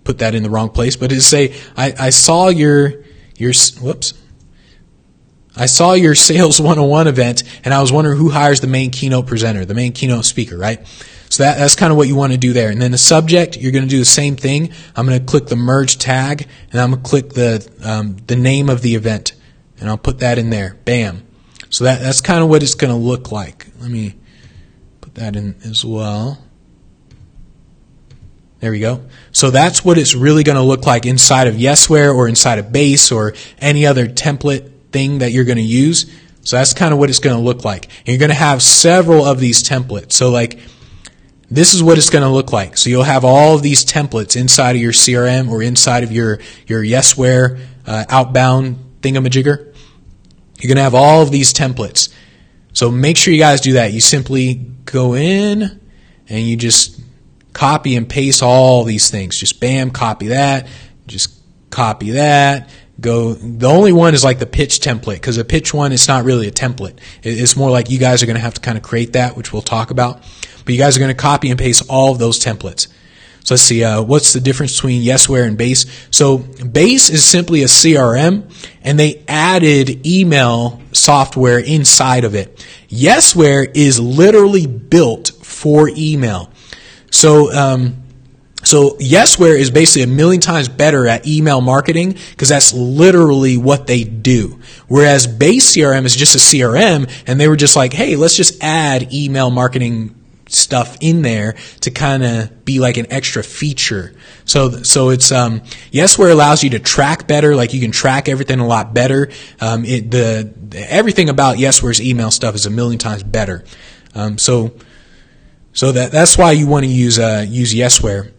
put that in the wrong place. But it'll say, I saw your Sales 101 event, and I was wondering who hires the main keynote presenter, the main keynote speaker, right? So that's kind of what you want to do there. And then the subject, you're going to do the same thing. I'm going to click the merge tag, and I'm going to click the name of the event, and I'll put that in there. Bam. So that's kind of what it's going to look like. Let me put that in as well. There we go. So that's what it's really going to look like inside of Yesware or inside of Base or any other template thing that you're going to use. So that's kind of what it's going to look like. And you're going to have several of these templates. So like, this is what it's going to look like. So you'll have all of these templates inside of your CRM or inside of your Yesware outbound thingamajigger. You're going to have all of these templates. So make sure you guys do that. You simply go in and you just copy and paste all these things. Just bam, copy that. Just copy that. Go. The only one is like the pitch template, because the pitch one is not really a template. It's more like you guys are going to have to kind of create that, which we'll talk about. But you guys are going to copy and paste all of those templates. So let's see, what's the difference between Yesware and Base? So Base is simply a CRM, and they added email software inside of it. Yesware is literally built for email. So Yesware is basically 1,000,000 times better at email marketing, because that's literally what they do. Whereas Base CRM is just a CRM, and they were just like, hey, let's just add email marketing stuff in there to kind of be like an extra feature. So it's Yesware allows you to track better, like you can track everything a lot better. Everything about Yesware's email stuff is 1,000,000 times better. So that's why you want to use Yesware.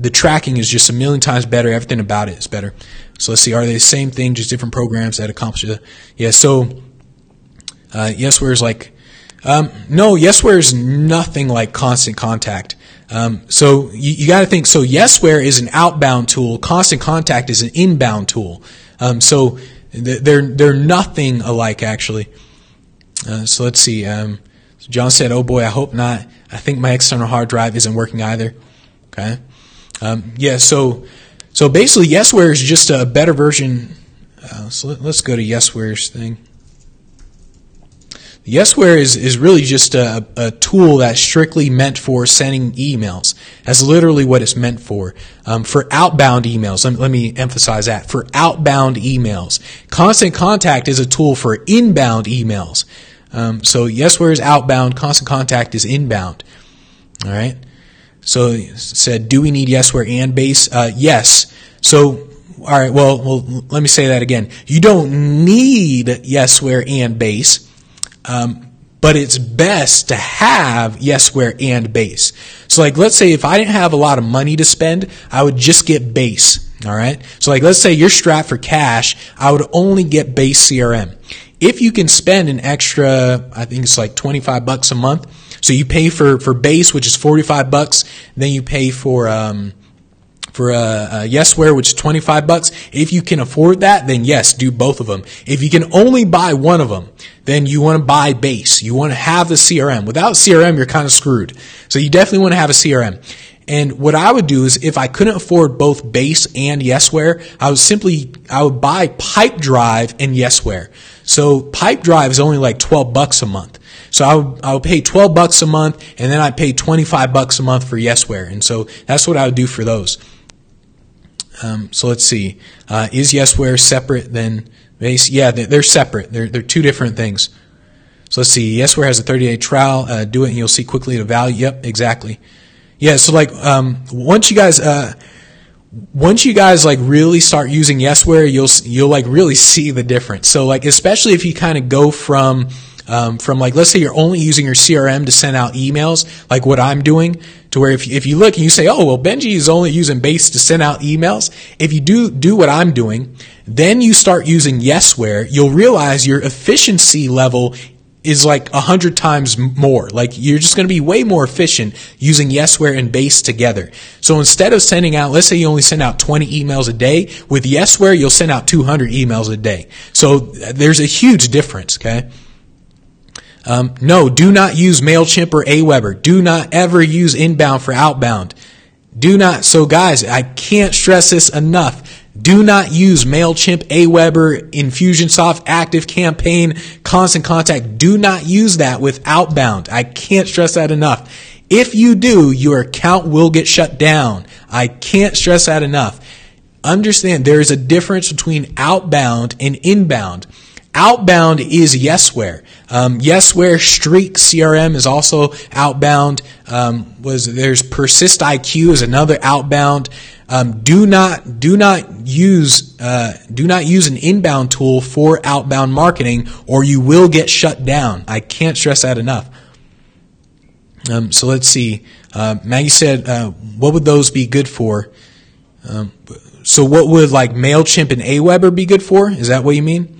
The tracking is just 1,000,000 times better. Everything about it is better. So let's see, are they the same thing, just different programs that accomplish it? Yeah. So Yesware is like. No, Yesware is nothing like Constant Contact. So you got to think. So Yesware is an outbound tool. Constant Contact is an inbound tool. So they're nothing alike, actually. So let's see. So John said, "Oh boy, I hope not. I think my external hard drive isn't working either." Okay. Yeah. So basically, Yesware is just a better version. So let's go to Yesware's thing. Yesware is really just a tool that's strictly meant for sending emails. That's literally what it's meant for. For outbound emails, let me emphasize that. For outbound emails. Constant Contact is a tool for inbound emails. So Yesware is outbound, Constant Contact is inbound. All right. So it said, do we need Yesware and Base? Yes. So, all right, well, let me say that again. You don't need Yesware and Base. But it's best to have Yesware and Base. So like, let's say if I didn't have a lot of money to spend, I would just get Base. All right. So like, let's say you're strapped for cash, I would only get Base CRM. If you can spend an extra, I think it's like $25 a month. So you pay for Base, which is $45. Then you pay for Yesware, which is $25. If you can afford that, then yes, do both of them. If you can only buy one of them, then you want to buy Base. You want to have the CRM. Without CRM, you're kind of screwed. So you definitely want to have a CRM. And what I would do is, if I couldn't afford both Base and Yesware, I would buy Pipedrive and Yesware. So Pipedrive is only like $12 a month. So I would pay $12 a month, and then I'd pay $25 a month for Yesware. And so that's what I would do for those. So let's see. Is Yesware separate than Base? Yeah, they're separate. They're two different things. So let's see. Yesware has a 30-day trial. Do it and you'll see quickly the value. Yep, exactly. Yeah, so like once you guys like really start using Yesware, you'll like really see the difference. So like, especially if you kind of go from like, let's say you're only using your CRM to send out emails, like what I'm doing, to where if you look and you say, oh, well, Benji is only using Base to send out emails. If you do what I'm doing, then you start using Yesware, you'll realize your efficiency level is like 100 times more. Like, you're just going to be way more efficient using Yesware and Base together. So instead of sending out, let's say you only send out 20 emails a day, with Yesware, you'll send out 200 emails a day. So there's a huge difference, okay? No, do not use MailChimp or Aweber. Do not ever use inbound for outbound. Do not. So guys, I can't stress this enough. Do not use MailChimp, Aweber, Infusionsoft, ActiveCampaign, Constant Contact. Do not use that with outbound. I can't stress that enough. If you do, your account will get shut down. I can't stress that enough. Understand, there is a difference between outbound and inbound. Outbound is Yesware. Yesware Streak CRM is also outbound. There's Persist IQ is another outbound. Do not use an inbound tool for outbound marketing, or you will get shut down. I can't stress that enough. So let's see. Maggie said, what would those be good for? So what would like MailChimp and Aweber be good for? Is that what you mean?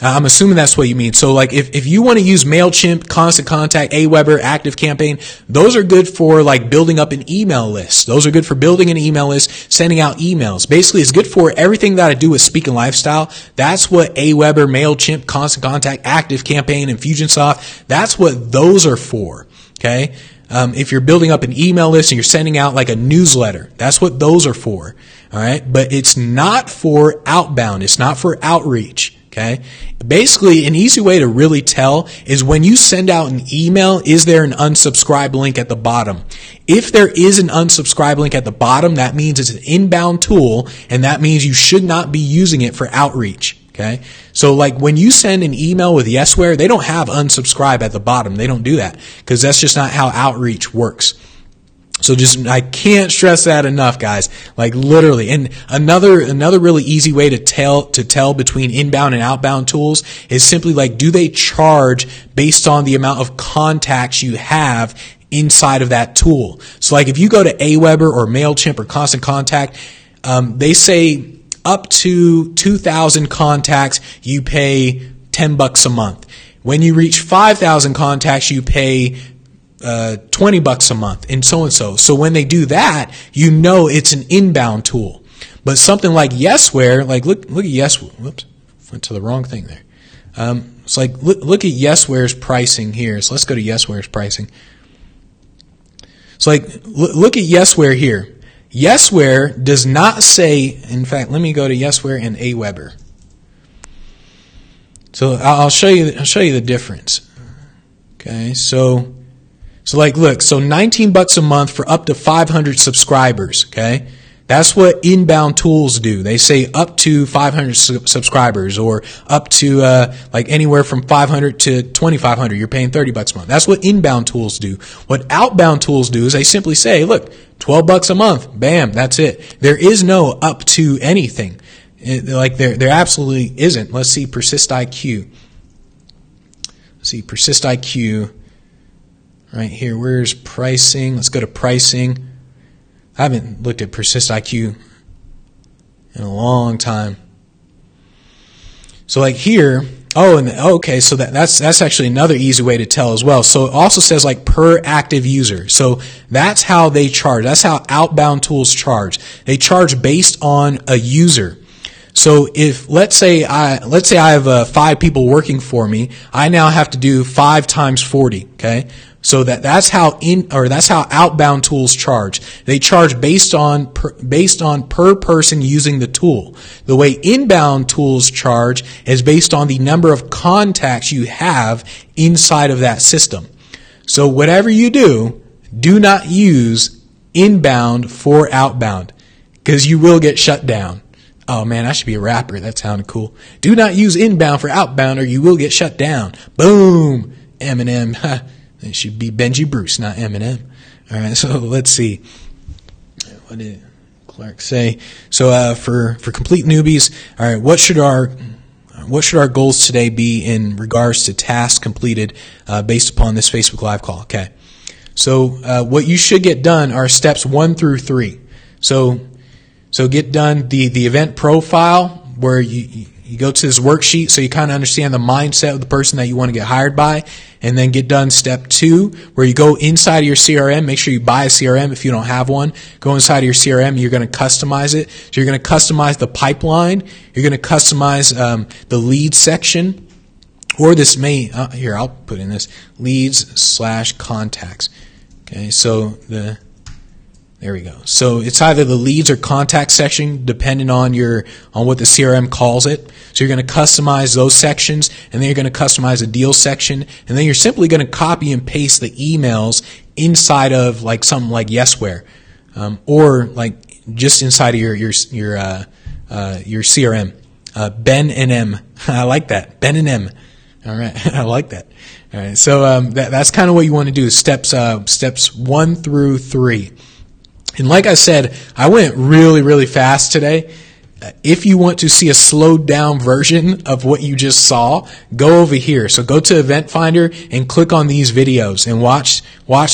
I'm assuming that's what you mean. So like if you want to use MailChimp, Constant Contact, Aweber, ActiveCampaign, those are good for like building up an email list. Those are good for building an email list, sending out emails. Basically, it's good for everything that I do with Speak and Lifestyle. That's what Aweber, MailChimp, Constant Contact, ActiveCampaign, Infusionsoft, that's what those are for. Okay? If you're building up an email list and you're sending out like a newsletter, that's what those are for. All right? But it's not for outbound. It's not for outreach. Okay. Basically, an easy way to really tell is when you send out an email, is there an unsubscribe link at the bottom? If there is an unsubscribe link at the bottom, that means it's an inbound tool, and that means you should not be using it for outreach. Okay. So like when you send an email with Yesware, they don't have unsubscribe at the bottom. They don't do that because that's just not how outreach works. So I can't stress that enough, guys. Like literally. And another really easy way to tell between inbound and outbound tools is simply like, do they charge based on the amount of contacts you have inside of that tool? So like if you go to Aweber or MailChimp or Constant Contact, they say up to 2,000 contacts, you pay $10 a month. When you reach 5,000 contacts, you pay $20 a month, and so and so. So when they do that, you know it's an inbound tool. But something like Yesware, like look at Yesware. Whoops, went to the wrong thing there. It's like look at Yesware's pricing here. So let's go to Yesware's pricing. So like look at Yesware here. Yesware does not say. In fact, let me go to Yesware and Aweber. So I'll show you the difference. Okay, so like, look, so $19 a month for up to 500 subscribers, okay? That's what inbound tools do. They say up to 500 subscribers or up to, like anywhere from 500 to 2,500. You're paying $30 a month. That's what inbound tools do. What outbound tools do is they simply say, look, $12 a month. Bam, that's it. There is no up to anything. There absolutely isn't. Let's see Persist IQ. Right here, where's pricing? Let's go to pricing. I haven't looked at Persist IQ in a long time. So like here, okay, so that's actually another easy way to tell as well. So it also says like per active user. So that's how they charge. That's how outbound tools charge. They charge based on a user. So if let's say I have 5 people working for me, I now have to do 5 times 40. Okay. So that's how outbound tools charge. They charge based on per person using the tool. The way inbound tools charge is based on the number of contacts you have inside of that system. So whatever you do not use inbound for outbound because you will get shut down. Oh man, I should be a rapper. That sounded cool. Do not use inbound for outbound or you will get shut down. Boom. Eminem. It should be Benji Bruce, not Eminem. All right, so let's see. What did Clark say? So for complete newbies, all right, what should our goals today be in regards to tasks completed based upon this Facebook Live call? Okay. So what you should get done are steps 1 through 3. So get done the event profile where you go to this worksheet so you kind of understand the mindset of the person that you want to get hired by, and then get done step 2 where you go inside of your CRM. Make sure you buy a CRM if you don't have one. Go inside of your CRM. You're going to customize it. So you're going to customize the pipeline. You're going to customize the lead section, or this may here I'll put in this leads/contacts. Okay, so there we go. So it's either the leads or contact section, depending on what the CRM calls it. So you're going to customize those sections, and then you're going to customize a deal section, and then you're simply going to copy and paste the emails inside of like something like Yesware, or like just inside of your CRM. Ben and M I like that. Ben and M. All right. I like that. All right. So that's kind of what you want to do is steps 1 through 3. And like I said, I went really, really fast today. If you want to see a slowed down version of what you just saw, go over here. So go to Event Finder and click on these videos and watch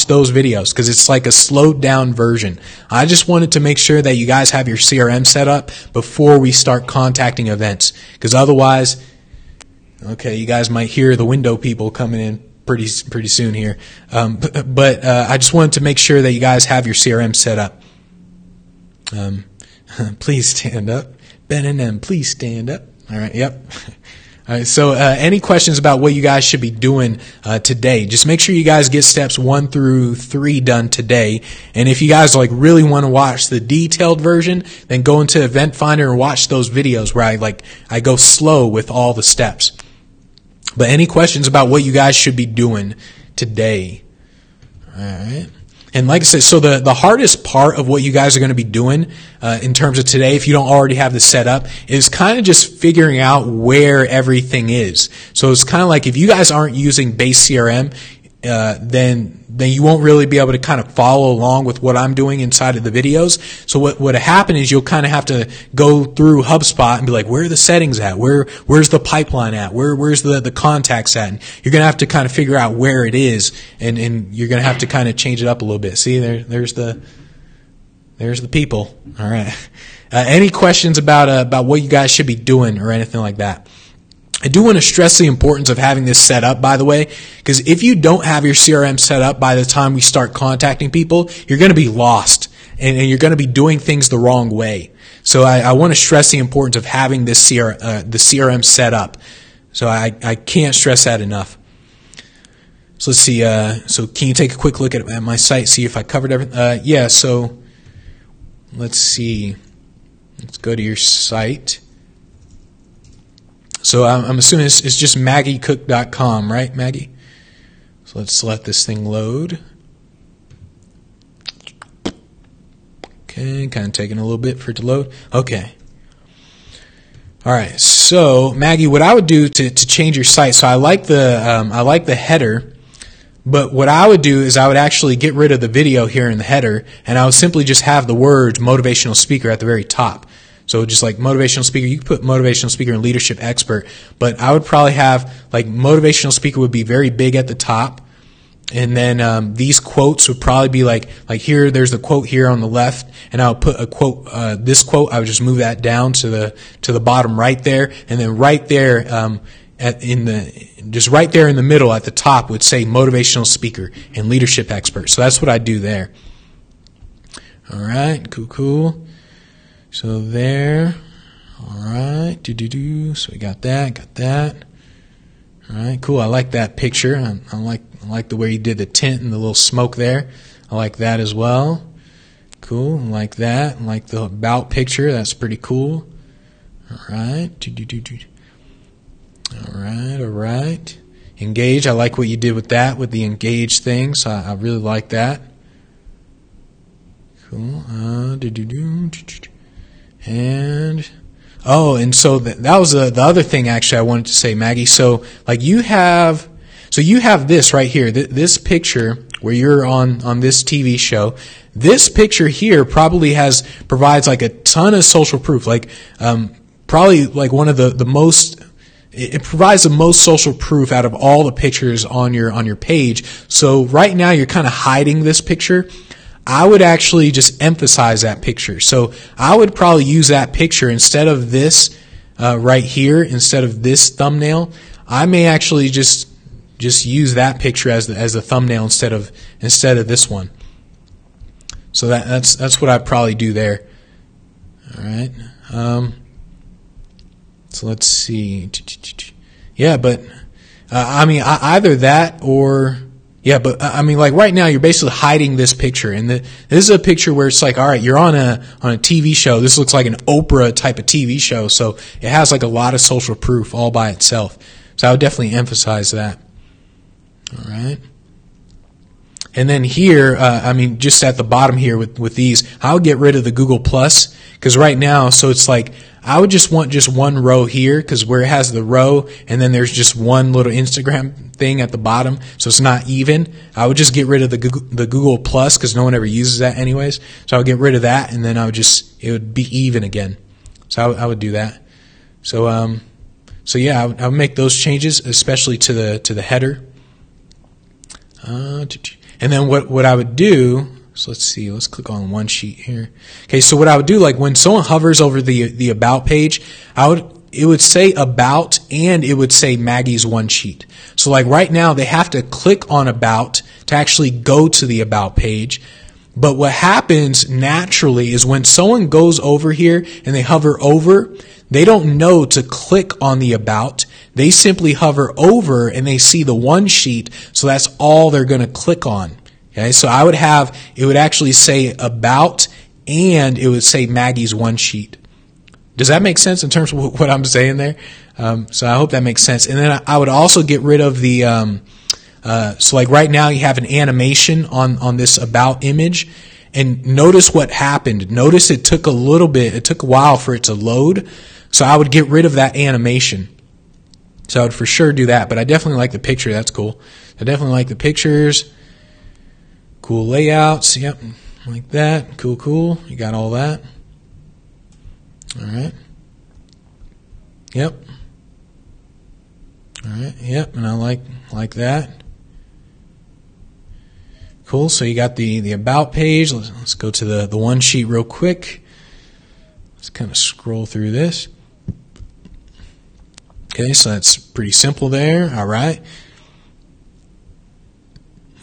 those videos because it's like a slowed down version. I just wanted to make sure that you guys have your CRM set up before we start contacting events, because otherwise, okay, you guys might hear the window people coming in pretty soon here. But I just wanted to make sure that you guys have your CRM set up. Please stand up. Ben and M, please stand up. All right, yep. All right, so any questions about what you guys should be doing today? Just make sure you guys get steps 1 through 3 done today. And if you guys really want to watch the detailed version, then go into Event Finder and watch those videos where I go slow with all the steps. But any questions about what you guys should be doing today? All right. And like I said, so the hardest part of what you guys are going to be doing in terms of today, if you don't already have this set up, is kind of just figuring out where everything is. So it's kind of like if you guys aren't using base CRM, then you won't really be able to kind of follow along with what I'm doing inside of the videos. So what happen is you'll kind of have to go through HubSpot and be like, where are the settings at? Where's the pipeline at? Where's the contacts at? And you're going to have to kind of figure out where it is, and you're going to have to kind of change it up a little bit. See, there's the people. All right. Any questions about what you guys should be doing or anything like that? I do want to stress the importance of having this set up, by the way, because if you don't have your CRM set up by the time we start contacting people, you're going to be lost and you're going to be doing things the wrong way. So I want to stress the importance of having this the CRM set up. So I can't stress that enough. So let's see. So can you take a quick look at my site, see if I covered everything? Yeah. So let's see. Let's go to your site. So I'm assuming it's just maggiecook.com, right, Maggie? So let's let this thing load. Okay, kind of taking a little bit for it to load. Okay. All right. So Maggie, what I would do to change your site, so I like the header, but what I would do is I would actually get rid of the video here in the header, and I would simply just have the words motivational speaker at the very top. So just like motivational speaker, you could put motivational speaker and leadership expert, but I would probably have motivational speaker would be very big at the top. And then these quotes would probably be like here, there's the quote here on the left, and I'll put a quote, this quote, I would just move that down to the bottom right there, and then right there, just right there in the middle at the top would say motivational speaker and leadership expert. So that's what I do there. All right, cool. So there, all right, so we got that. All right, cool. I like that picture. I like the way you did the tint and the little smoke there. I like that as well. Cool. I like that. I like the about picture. That's pretty cool. All right. All right. Engage. I like what you did with that, with the engage thing. So I really like that. Cool. And so that was the other thing actually I wanted to say, Maggie. So you have this right here, this picture where you're on this TV show. This picture here probably provides a ton of social proof. Probably one of the most. It provides the most social proof out of all the pictures on your page. So right now you're kind of hiding this picture. I would actually just emphasize that picture. So I would probably use that picture instead of this right here, instead of this thumbnail. I may actually just use that picture as the thumbnail instead of this one. So that's what I'd probably do there. All right. So let's see. Yeah, but either that or. Yeah, but right now you're basically hiding this picture, and this is a picture where it's all right, you're on a TV show. This looks like an Oprah type of TV show, so it has a lot of social proof all by itself. So I would definitely emphasize that. All right. And then here, just at the bottom here with these, I'll get rid of the Google Plus, because right now, so it's I would just want just one row here, because where it has the row and then there's just one little Instagram thing at the bottom, so it's not even. I would just get rid of the Google Plus, because no one ever uses that anyways. So I would get rid of that, and then it would be even again. So I would do that. So yeah, I would make those changes, especially to the header. And then what I would do. So let's see, let's click on one sheet here. Okay, so what I would do, like when someone hovers over the about page, it would say about, and it would say Maggie's one sheet. So like right now they have to click on about to actually go to the about page. But what happens naturally is when someone goes over here and they hover over, they don't know to click on the about. They simply hover over and they see the one sheet, so that's all they're going to click on. Okay, so it would actually say about, and it would say Maggie's one sheet. Does that make sense in terms of what I'm saying there? So I hope that makes sense. And then I would also get rid of the, so like right now you have an animation on this about image, and notice what happened. Notice it took a while for it to load. So I would get rid of that animation. So I would for sure do that, but I definitely like the picture. That's cool. I definitely like the pictures. Cool layouts, yep, like that. Cool. You got all that. All right. Yep. All right. Yep, and I like that. Cool. So you got the about page. Let's go to the one sheet real quick. Let's kind of scroll through this. Okay, so that's pretty simple there. All right.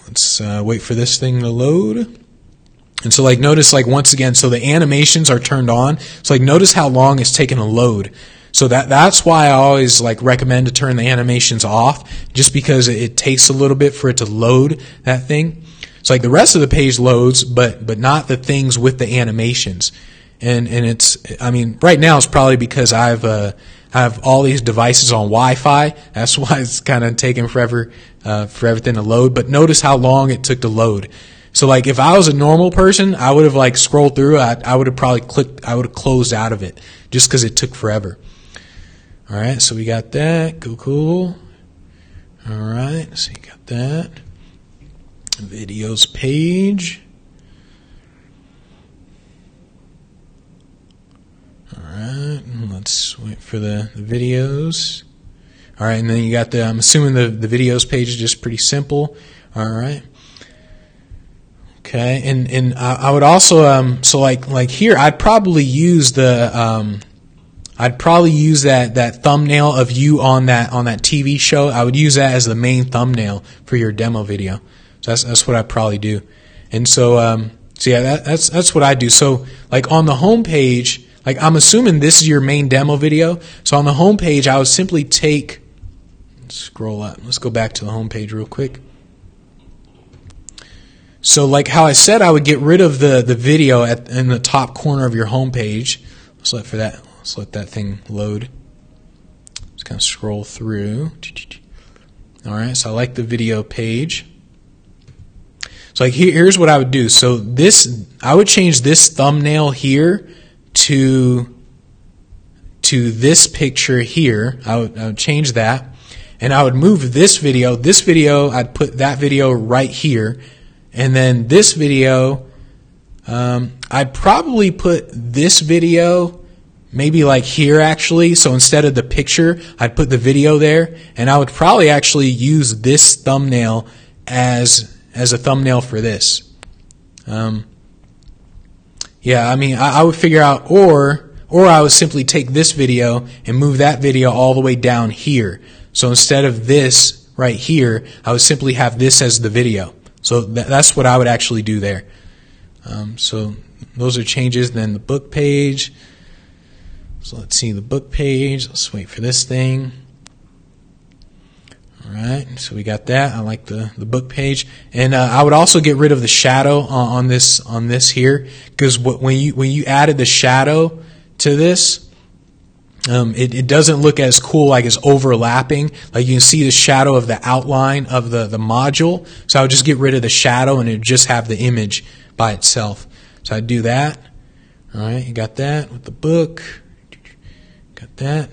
Let's wait for this thing to load. And so like notice like once again, so the animations are turned on. So like notice how long it's taken to load. So that's why I always like recommend to turn the animations off, just because it takes a little bit for it to load that thing. So like the rest of the page loads, but not the things with the animations. And it's, I mean, right now it's probably because I have all these devices on Wi-Fi. That's why it's kind of taking forever for everything to load. But notice how long it took to load. So like if I was a normal person, I would have like scrolled through. I would have probably I would have closed out of it just because it took forever. All right, so we got that. Cool. All right, so you got that. Videos page. All right, let's wait for the videos. All right, and then you got I'm assuming the videos page is just pretty simple. All right. Okay, and I would also so like here I'd probably use that thumbnail of you on that TV show. I would use that as the main thumbnail for your demo video. So that's what I'd probably do. And so yeah, that's what I do. So like on the home page, like I'm assuming this is your main demo video. So on the home page, I would simply scroll up. Let's go back to the home page real quick. So like how I said, I would get rid of the video in the top corner of your home page. Let's let that thing load. Just kind of scroll through. All right, so I like the video page. So like here's what I would do. So I would change this thumbnail here to this picture here. I would change that, and I would move this video. I'd put that video right here. And then this video, I'd probably put this video maybe like here actually. So instead of the picture, I'd put the video there. And I would probably actually use this thumbnail as a thumbnail for this. Yeah, I mean, I would figure out, or I would simply take this video and move that video all the way down here. So instead of this right here, I would simply have this as the video. So that's what I would actually do there. So those are changes. Then the book page. So let's see the book page. Let's wait for this thing. All right. So we got that. I like the book page. And I would also get rid of the shadow on this here, because when you added the shadow to this, it doesn't look as cool, like it's overlapping. Like you can see the shadow of the outline of the module. So I would just get rid of the shadow and it would just have the image by itself. So I'd do that. All right, you got that with the book. that.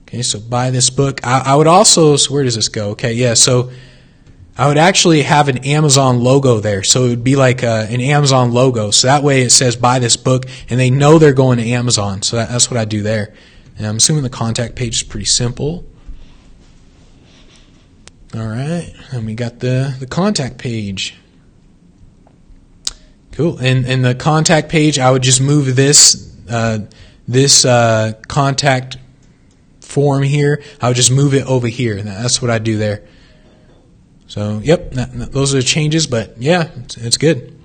Okay, so buy this book. I would also, so where does this go? Okay, yeah, so I would actually have an Amazon logo there. So it would be like an Amazon logo. So that way it says buy this book, and they know they're going to Amazon. So that's what I do there. And I'm assuming the contact page is pretty simple. All right, and we got the contact page. Cool. And the contact page, I would just move this contact form here. I would just move it over here, and that's what I do there. So, yep, those are the changes, but yeah, it's good.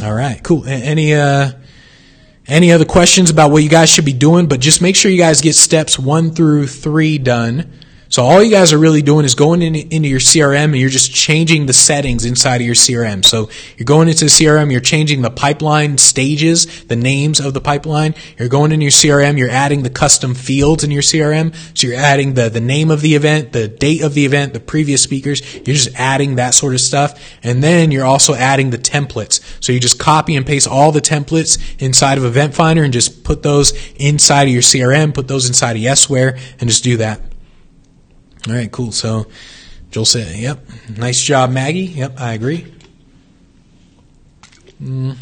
All right, cool. Any other questions about what you guys should be doing? But just make sure you guys get steps 1 through 3 done. So all you guys are really doing is going into your CRM, and you're just changing the settings inside of your CRM. So you're going into the CRM, you're changing the pipeline stages, the names of the pipeline. You're going into your CRM, you're adding the custom fields in your CRM. So you're adding the name of the event, the date of the event, the previous speakers. You're just adding that sort of stuff. And then you're also adding the templates. So you just copy and paste all the templates inside of Event Finder and just put those inside of your CRM, put those inside of Yesware, and just do that. All right, cool. So Joel said, yep, nice job, Maggie. Yep, I agree. All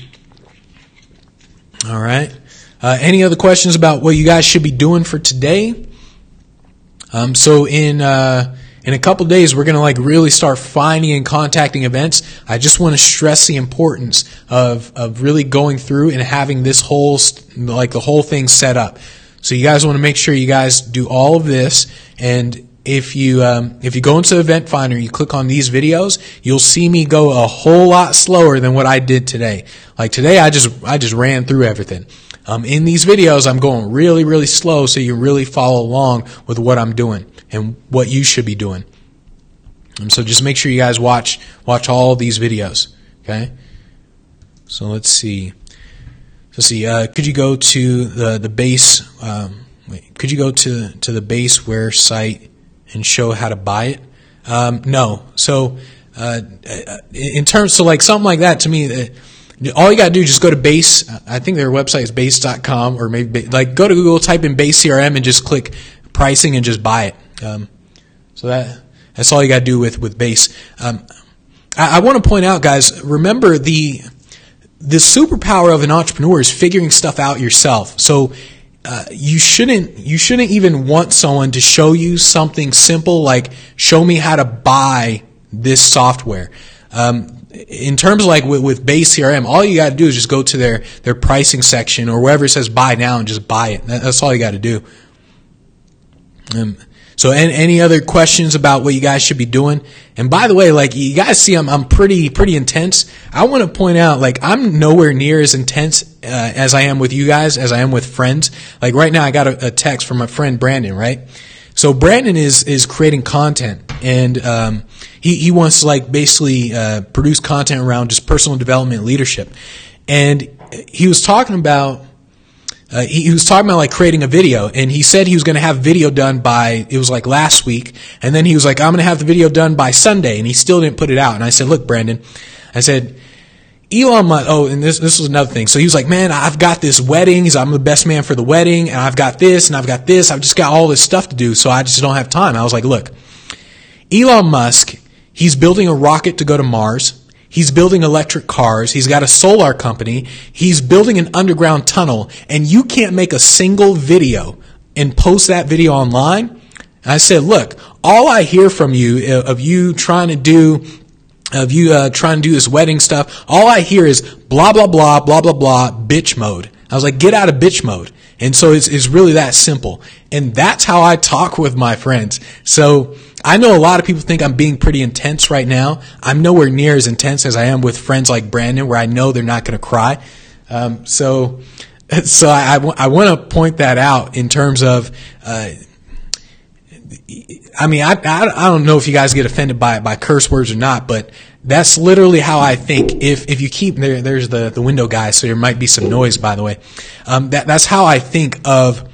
right. Any other questions about what you guys should be doing for today? So in a couple of days, we're going to really start finding and contacting events. I just want to stress the importance of really going through and having this whole, the whole thing set up. So you guys want to make sure you guys do all of this, and if you go into Event Finder, you click on these videos, you'll see me go a whole lot slower than what I did today. Like today, I just ran through everything. In these videos, I'm going really, really slow, so you really follow along with what I'm doing and what you should be doing. So just make sure you guys watch all of these videos. Okay. So let's see. Could you go to the base? Could you go to the baseware site and show how to buy it? No. So in terms, so something like that, to me, all you got to do is just go to base. I think their website is base.com, or maybe go to Google, type in base CRM, and just click pricing and just buy it. So that's all you got to do with base. I want to point out, guys, remember the superpower of an entrepreneur is figuring stuff out yourself. So you shouldn't even want someone to show you something simple like show me how to buy this software. In terms of with base CRM, all you got to do is just go to their pricing section or wherever it says buy now and just buy it. That's all you got to do. So any other questions about what you guys should be doing? And by the way, you guys see, I'm pretty intense. I want to point out, I'm nowhere near as intense as I am with you guys, as I am with friends. Right now, I got a text from my friend Brandon, right? So Brandon is creating content, and he wants to basically produce content around just personal development and leadership. And he was talking about creating a video, and he said he was going to have video done by, it was last week, and then he was I'm going to have the video done by Sunday, and he still didn't put it out. And I said, look, Brandon, I said, Elon Musk, and this was another thing. So he was man, I've got this wedding. I'm the best man for the wedding, and I've got this, and I've got this. I've just got all this stuff to do, so I just don't have time. I was look, Elon Musk, he's building a rocket to go to Mars. He's building electric cars. He's got a solar company. He's building an underground tunnel. And you can't make a single video and post that video online. And I said, look, all I hear from you, of you trying to do this wedding stuff, all I hear is blah, blah, blah, blah, blah, blah, bitch mode. I was get out of bitch mode. And so it's really that simple. And that's how I talk with my friends. So I know a lot of people think I'm being pretty intense right now. I'm nowhere near as intense as I am with friends like Brandon, where I know they're not going to cry. So I want to point that out in terms of, I don't know if you guys get offended by curse words or not, but that's literally how I think. If you keep there's the window guy, so there might be some noise, by the way. That's how I think of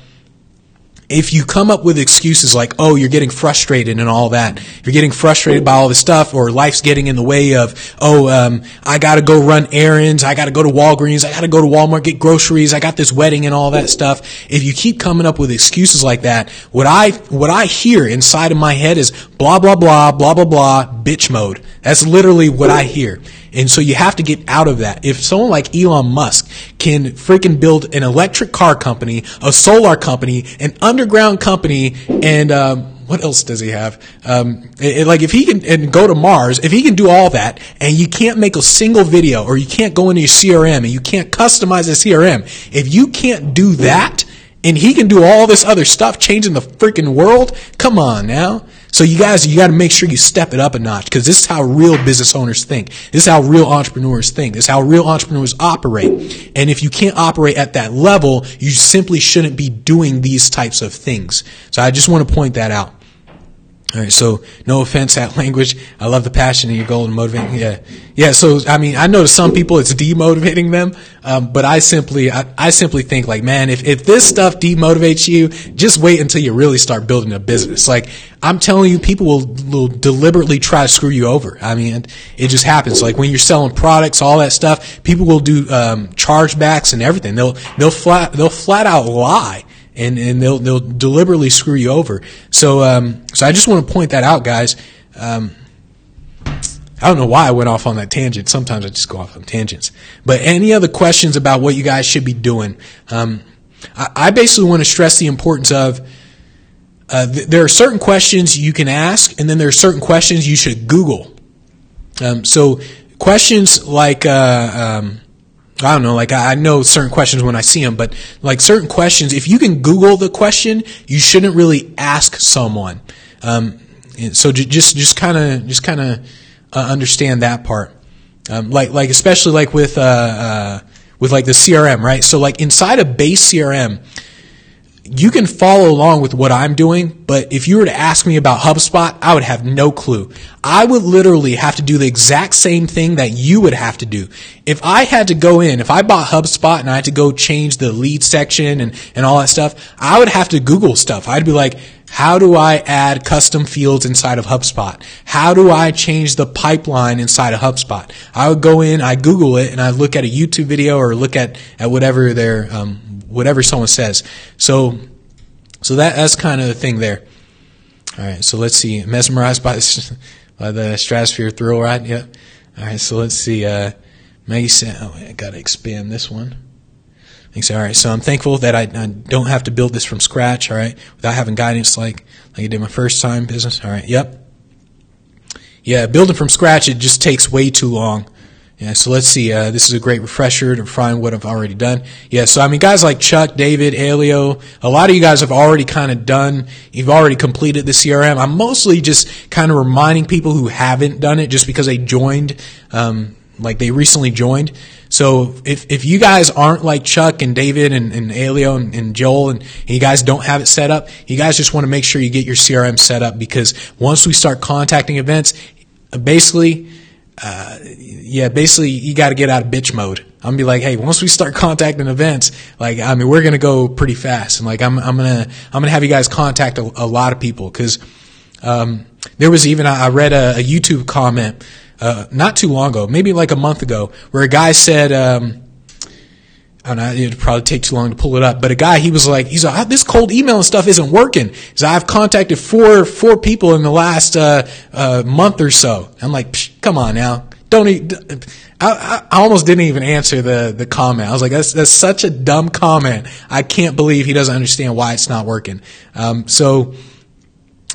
if you come up with excuses like, oh, you're getting frustrated and all that, you're getting frustrated by all this stuff, or life's getting in the way of, I got to go run errands, I got to go to Walgreens, I got to go to Walmart, get groceries, I got this wedding and all that stuff. If you keep coming up with excuses like that, what I hear inside of my head is blah, blah, blah, blah, blah, blah, bitch mode. That's literally what I hear. And so you have to get out of that. If someone like Elon Musk can freaking build an electric car company, a solar company, an underground company, and what else does he have? Like if he can and go to Mars, if he can do all that, and you can't make a single video, or you can't go into your CRM, and you can't customize a CRM, if you can't do that, and he can do all this other stuff, changing the freaking world, come on now. So you got to make sure you step it up a notch, because this is how real business owners think. This is how real entrepreneurs think. This is how real entrepreneurs operate. And if you can't operate at that level, you simply shouldn't be doing these types of things. So I just want to point that out. All right, so no offense at language. I love the passion in your goal and motivating. Yeah. So I mean, I know to some people it's demotivating them, but I simply think like, man, if this stuff demotivates you, just wait until you really start building a business. Like I'm telling you, people will deliberately try to screw you over. I mean, it just happens. Like when you're selling products, all that stuff, people will do chargebacks and everything. They'll flat out lie. And they'll deliberately screw you over. So I just want to point that out, guys. I don't know why I went off on that tangent. Sometimes I just go off on tangents. But any other questions about what you guys should be doing? I basically want to stress the importance of there are certain questions you can ask, and then there are certain questions you should Google. So questions like I don't know, like I know certain questions when I see them, but like certain questions, if you can Google the question, you shouldn't really ask someone. So just kind of understand that part. Like especially like with like the CRM, right? So like inside a base CRM, you can follow along with what I'm doing, but if you were to ask me about HubSpot, I would have no clue. I would literally have to do the exact same thing that you would have to do. If I had to go in, if I bought HubSpot and I had to go change the lead section and all that stuff, I would have to Google stuff. I'd be like, how do I add custom fields inside of HubSpot? How do I change the pipeline inside of HubSpot? I would go in, I Google it, and I look at a YouTube video or look at whatever their whatever someone says. So that's kind of the thing there. All right, so let's see. Mesmerized by the Stratosphere thrill ride. Yep. All right, so let's see. Maggie said, I got to expand this one. Thanks. All right, so I'm thankful that I don't have to build this from scratch, all right, without having guidance like I did my first time business. All right, yep. Yeah, building from scratch, it just takes way too long. Yeah, so let's see. This is a great refresher to refine what I've already done. Yeah, so I mean, guys like Chuck, David, Elio, a lot of you guys have already kind of done, you've already completed the CRM. I'm mostly just kind of reminding people who haven't done it just because they joined, like they recently joined. So if you guys aren't like Chuck and David and Elio and Joel and you guys don't have it set up, you guys just want to make sure you get your CRM set up, because once we start contacting events, basically you got to get out of bitch mode. I'm gonna be like, hey, once we start contacting events, like, I mean, we're gonna go pretty fast, and like, I'm gonna have you guys contact a lot of people, because there was even I read a YouTube comment not too long ago, maybe like a month ago, where a guy said, I don't know, it'd probably take too long to pull it up, but a guy, he's like, this cold email and stuff isn't working. So I've contacted four people in the last month or so. I'm like, come on now. I almost didn't even answer the comment. I was like, that's such a dumb comment. I can't believe he doesn't understand why it's not working. So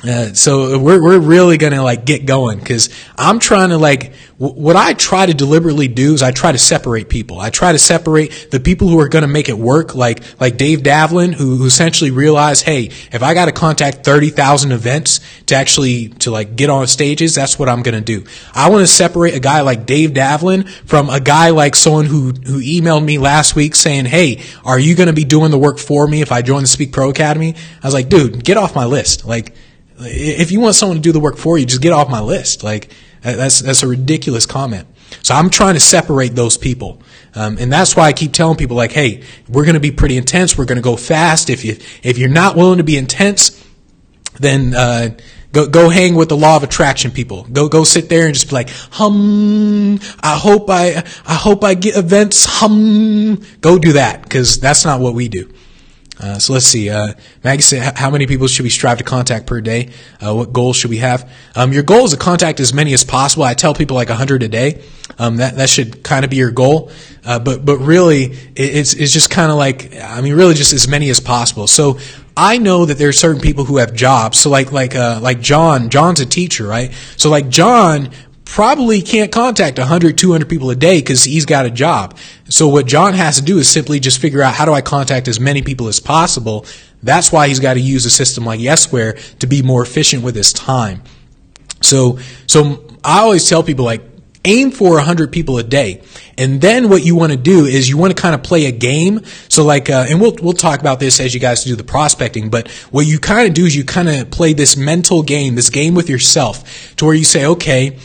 we're really gonna like get going, because I'm trying to like, what I try to deliberately do is I try to separate people. I try to separate the people who are gonna make it work, like Dave Davlin, who essentially realized, hey, if I gotta contact 30,000 events to like get on stages, that's what I'm gonna do. I want to separate a guy like Dave Davlin from a guy like someone who emailed me last week saying, hey, are you gonna be doing the work for me if I join the SpeakPro Academy? I was like, dude, get off my list. Like, if you want someone to do the work for you, just get off my list. Like, that's a ridiculous comment. So I'm trying to separate those people. And that's why I keep telling people like, hey, we're going to be pretty intense. We're going to go fast. If you're not willing to be intense, then, go hang with the law of attraction people. Go sit there and just be like, I hope I get events. Go do that, because that's not what we do. So let's see. Maggie said, how many people should we strive to contact per day? What goals should we have? Your goal is to contact as many as possible. I tell people like 100 a day. That should kind of be your goal. But really, it's just kind of like, really just as many as possible. So I know that there are certain people who have jobs. So like John's a teacher, right? So like John probably can't contact 100, 200 people a day because he's got a job. So what John has to do is simply just figure out, how do I contact as many people as possible? That's why he's got to use a system like Yesware to be more efficient with his time. So I always tell people, like, aim for 100 people a day. And then what you want to do is you want to kind of play a game. So like, and we'll talk about this as you guys do the prospecting, but what you kind of do is you kind of play this mental game, this game with yourself, to where you say, okay,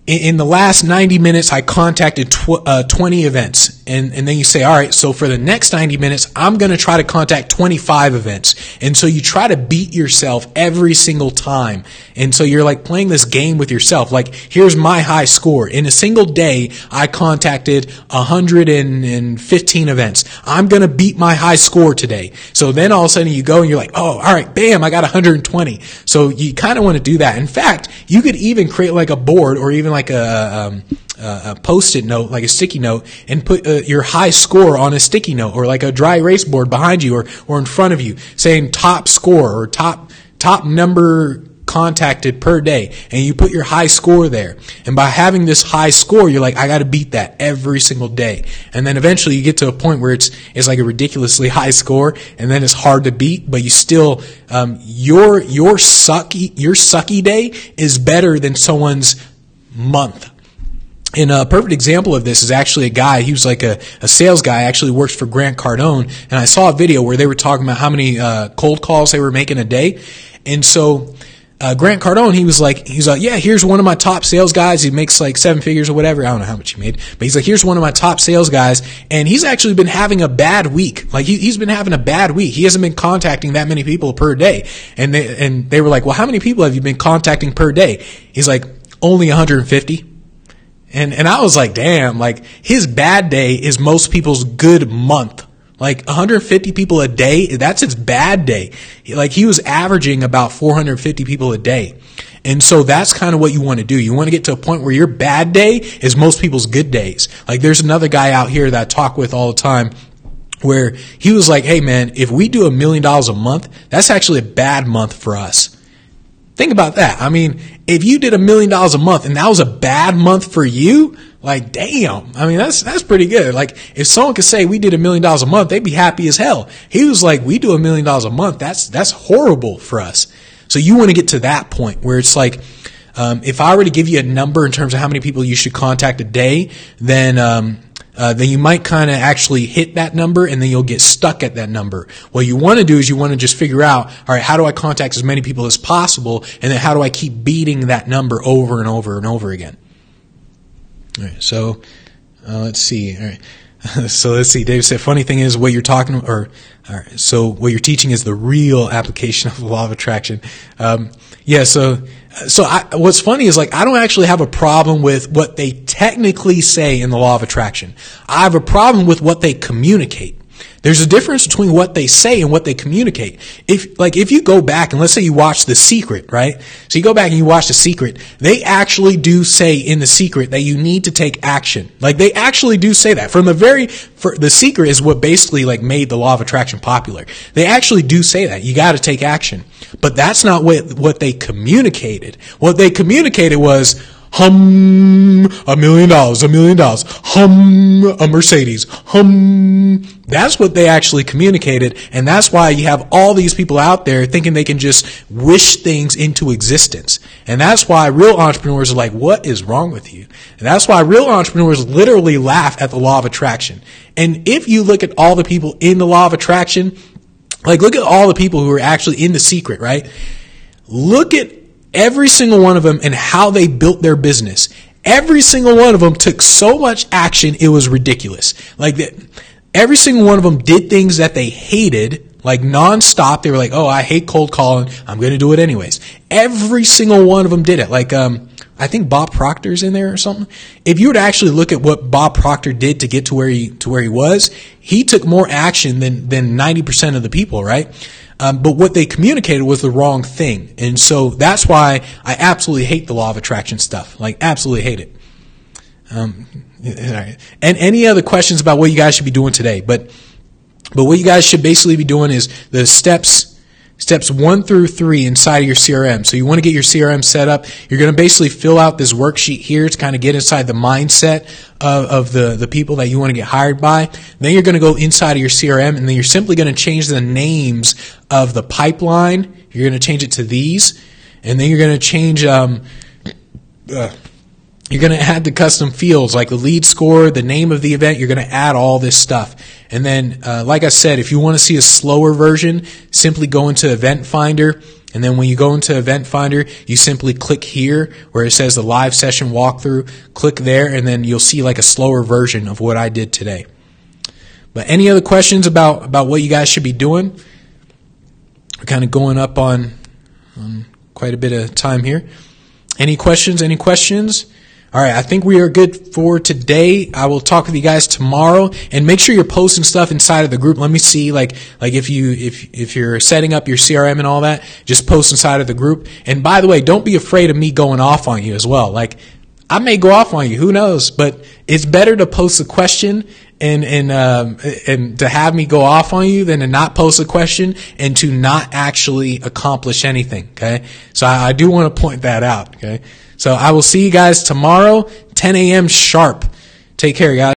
in the last 90 minutes, I contacted 20 events. And then you say, all right, so for the next 90 minutes, I'm going to try to contact 25 events. And so you try to beat yourself every single time. And so you're like playing this game with yourself. Like, here's my high score. In a single day, I contacted 115 events. I'm going to beat my high score today. So then all of a sudden you go and you're like, oh, all right, bam, I got 120. So you kind of want to do that. In fact, you could even create like a board, or even like a Post-it note, like a sticky note, and put your high score on a sticky note, or like a dry erase board behind you, or in front of you, saying top score or top number contacted per day, and you put your high score there. And by having this high score, you're like, I got to beat that every single day. And then eventually you get to a point where it's like a ridiculously high score, and then it's hard to beat, but you still, your sucky day is better than someone's month. And a perfect example of this is actually a guy. He was like a sales guy, actually works for Grant Cardone. And I saw a video where they were talking about how many cold calls they were making a day. And so Grant Cardone, he was like, yeah, here's one of my top sales guys. He makes like 7 figures or whatever. I don't know how much he made, but he's like, here's one of my top sales guys. And he's actually been having a bad week. Like he's been having a bad week. He hasn't been contacting that many people per day. And they were like, well, how many people have you been contacting per day? He's like, only 150. And I was like, damn, like his bad day is most people's good month. Like 150 people a day, that's his bad day. Like he was averaging about 450 people a day. And so that's kind of what you want to do. You want to get to a point where your bad day is most people's good days. Like there's another guy out here that I talk with all the time, where he was like, hey man, if we do $1 million a month, that's actually a bad month for us. Think about that. I mean, if you did $1 million a month and that was a bad month for you, like, damn. I mean, that's pretty good. Like, if someone could say we did $1 million a month, they'd be happy as hell. He was like, we do $1 million a month. That's horrible for us. So you want to get to that point where it's like, if I were to give you a number in terms of how many people you should contact a day, then you might kind of actually hit that number, and then you'll get stuck at that number. What you want to do is you want to just figure out, all right, how do I contact as many people as possible, and then how do I keep beating that number over and over and over again? All right, so let's see. All right. So let's see. David said, funny thing is what you're talking, all right. So what you're teaching is the real application of the law of attraction. What's funny is like, I don't actually have a problem with what they technically say in the law of attraction. I have a problem with what they communicate. There's a difference between what they say and what they communicate. If you go back and let's say you watch The Secret, right? So you go back and you watch The Secret, they actually do say in The Secret that you need to take action. Like they actually do say that. The Secret is what basically like made the law of attraction popular. They actually do say that. You got to take action. But that's not what they communicated. What they communicated was, $1 million, $1 million, a Mercedes, That's what they actually communicated, and that's why you have all these people out there thinking they can just wish things into existence. And that's why real entrepreneurs are like, what is wrong with you? And that's why real entrepreneurs literally laugh at the law of attraction. And if you look at all the people in the law of attraction, like look at all the people who are actually in The Secret, right? Look at every single one of them and how they built their business. Every single one of them took so much action, it was ridiculous. Like every single one of them did things that they hated, like nonstop. They were like, oh, I hate cold calling. I'm going to do it anyways. Every single one of them did it. Like, I think Bob Proctor's in there or something. If you were to actually look at what Bob Proctor did to get to where he was, he took more action than 90% of the people, right? But what they communicated was the wrong thing. And so that's why I absolutely hate the law of attraction stuff. Like, absolutely hate it. And any other questions about what you guys should be doing today? But what you guys should basically be doing is the steps 1 through 3 inside of your CRM. So you want to get your CRM set up. You're going to basically fill out this worksheet here to kind of get inside the mindset of the people that you want to get hired by. Then you're going to go inside of your CRM, and then you're simply going to change the names of the pipeline. You're going to change it to these, and then you're going to change you're going to add the custom fields like the lead score, the name of the event. You're going to add all this stuff. And then, like I said, if you want to see a slower version, simply go into Event Finder. And then when you go into Event Finder, you simply click here where it says the live session walkthrough. Click there, and then you'll see like a slower version of what I did today. But any other questions about what you guys should be doing? We're kind of going up on quite a bit of time here. Any questions? All right, I think we are good for today. I will talk with you guys tomorrow, and make sure you're posting stuff inside of the group. Let me see, like if you're setting up your CRM and all that, just post inside of the group. And by the way, don't be afraid of me going off on you as well. Like, I may go off on you, who knows? But it's better to post a question and to have me go off on you than to not post a question and to not actually accomplish anything. Okay, so I do want to point that out. Okay. So I will see you guys tomorrow, 10 a.m. sharp. Take care, guys.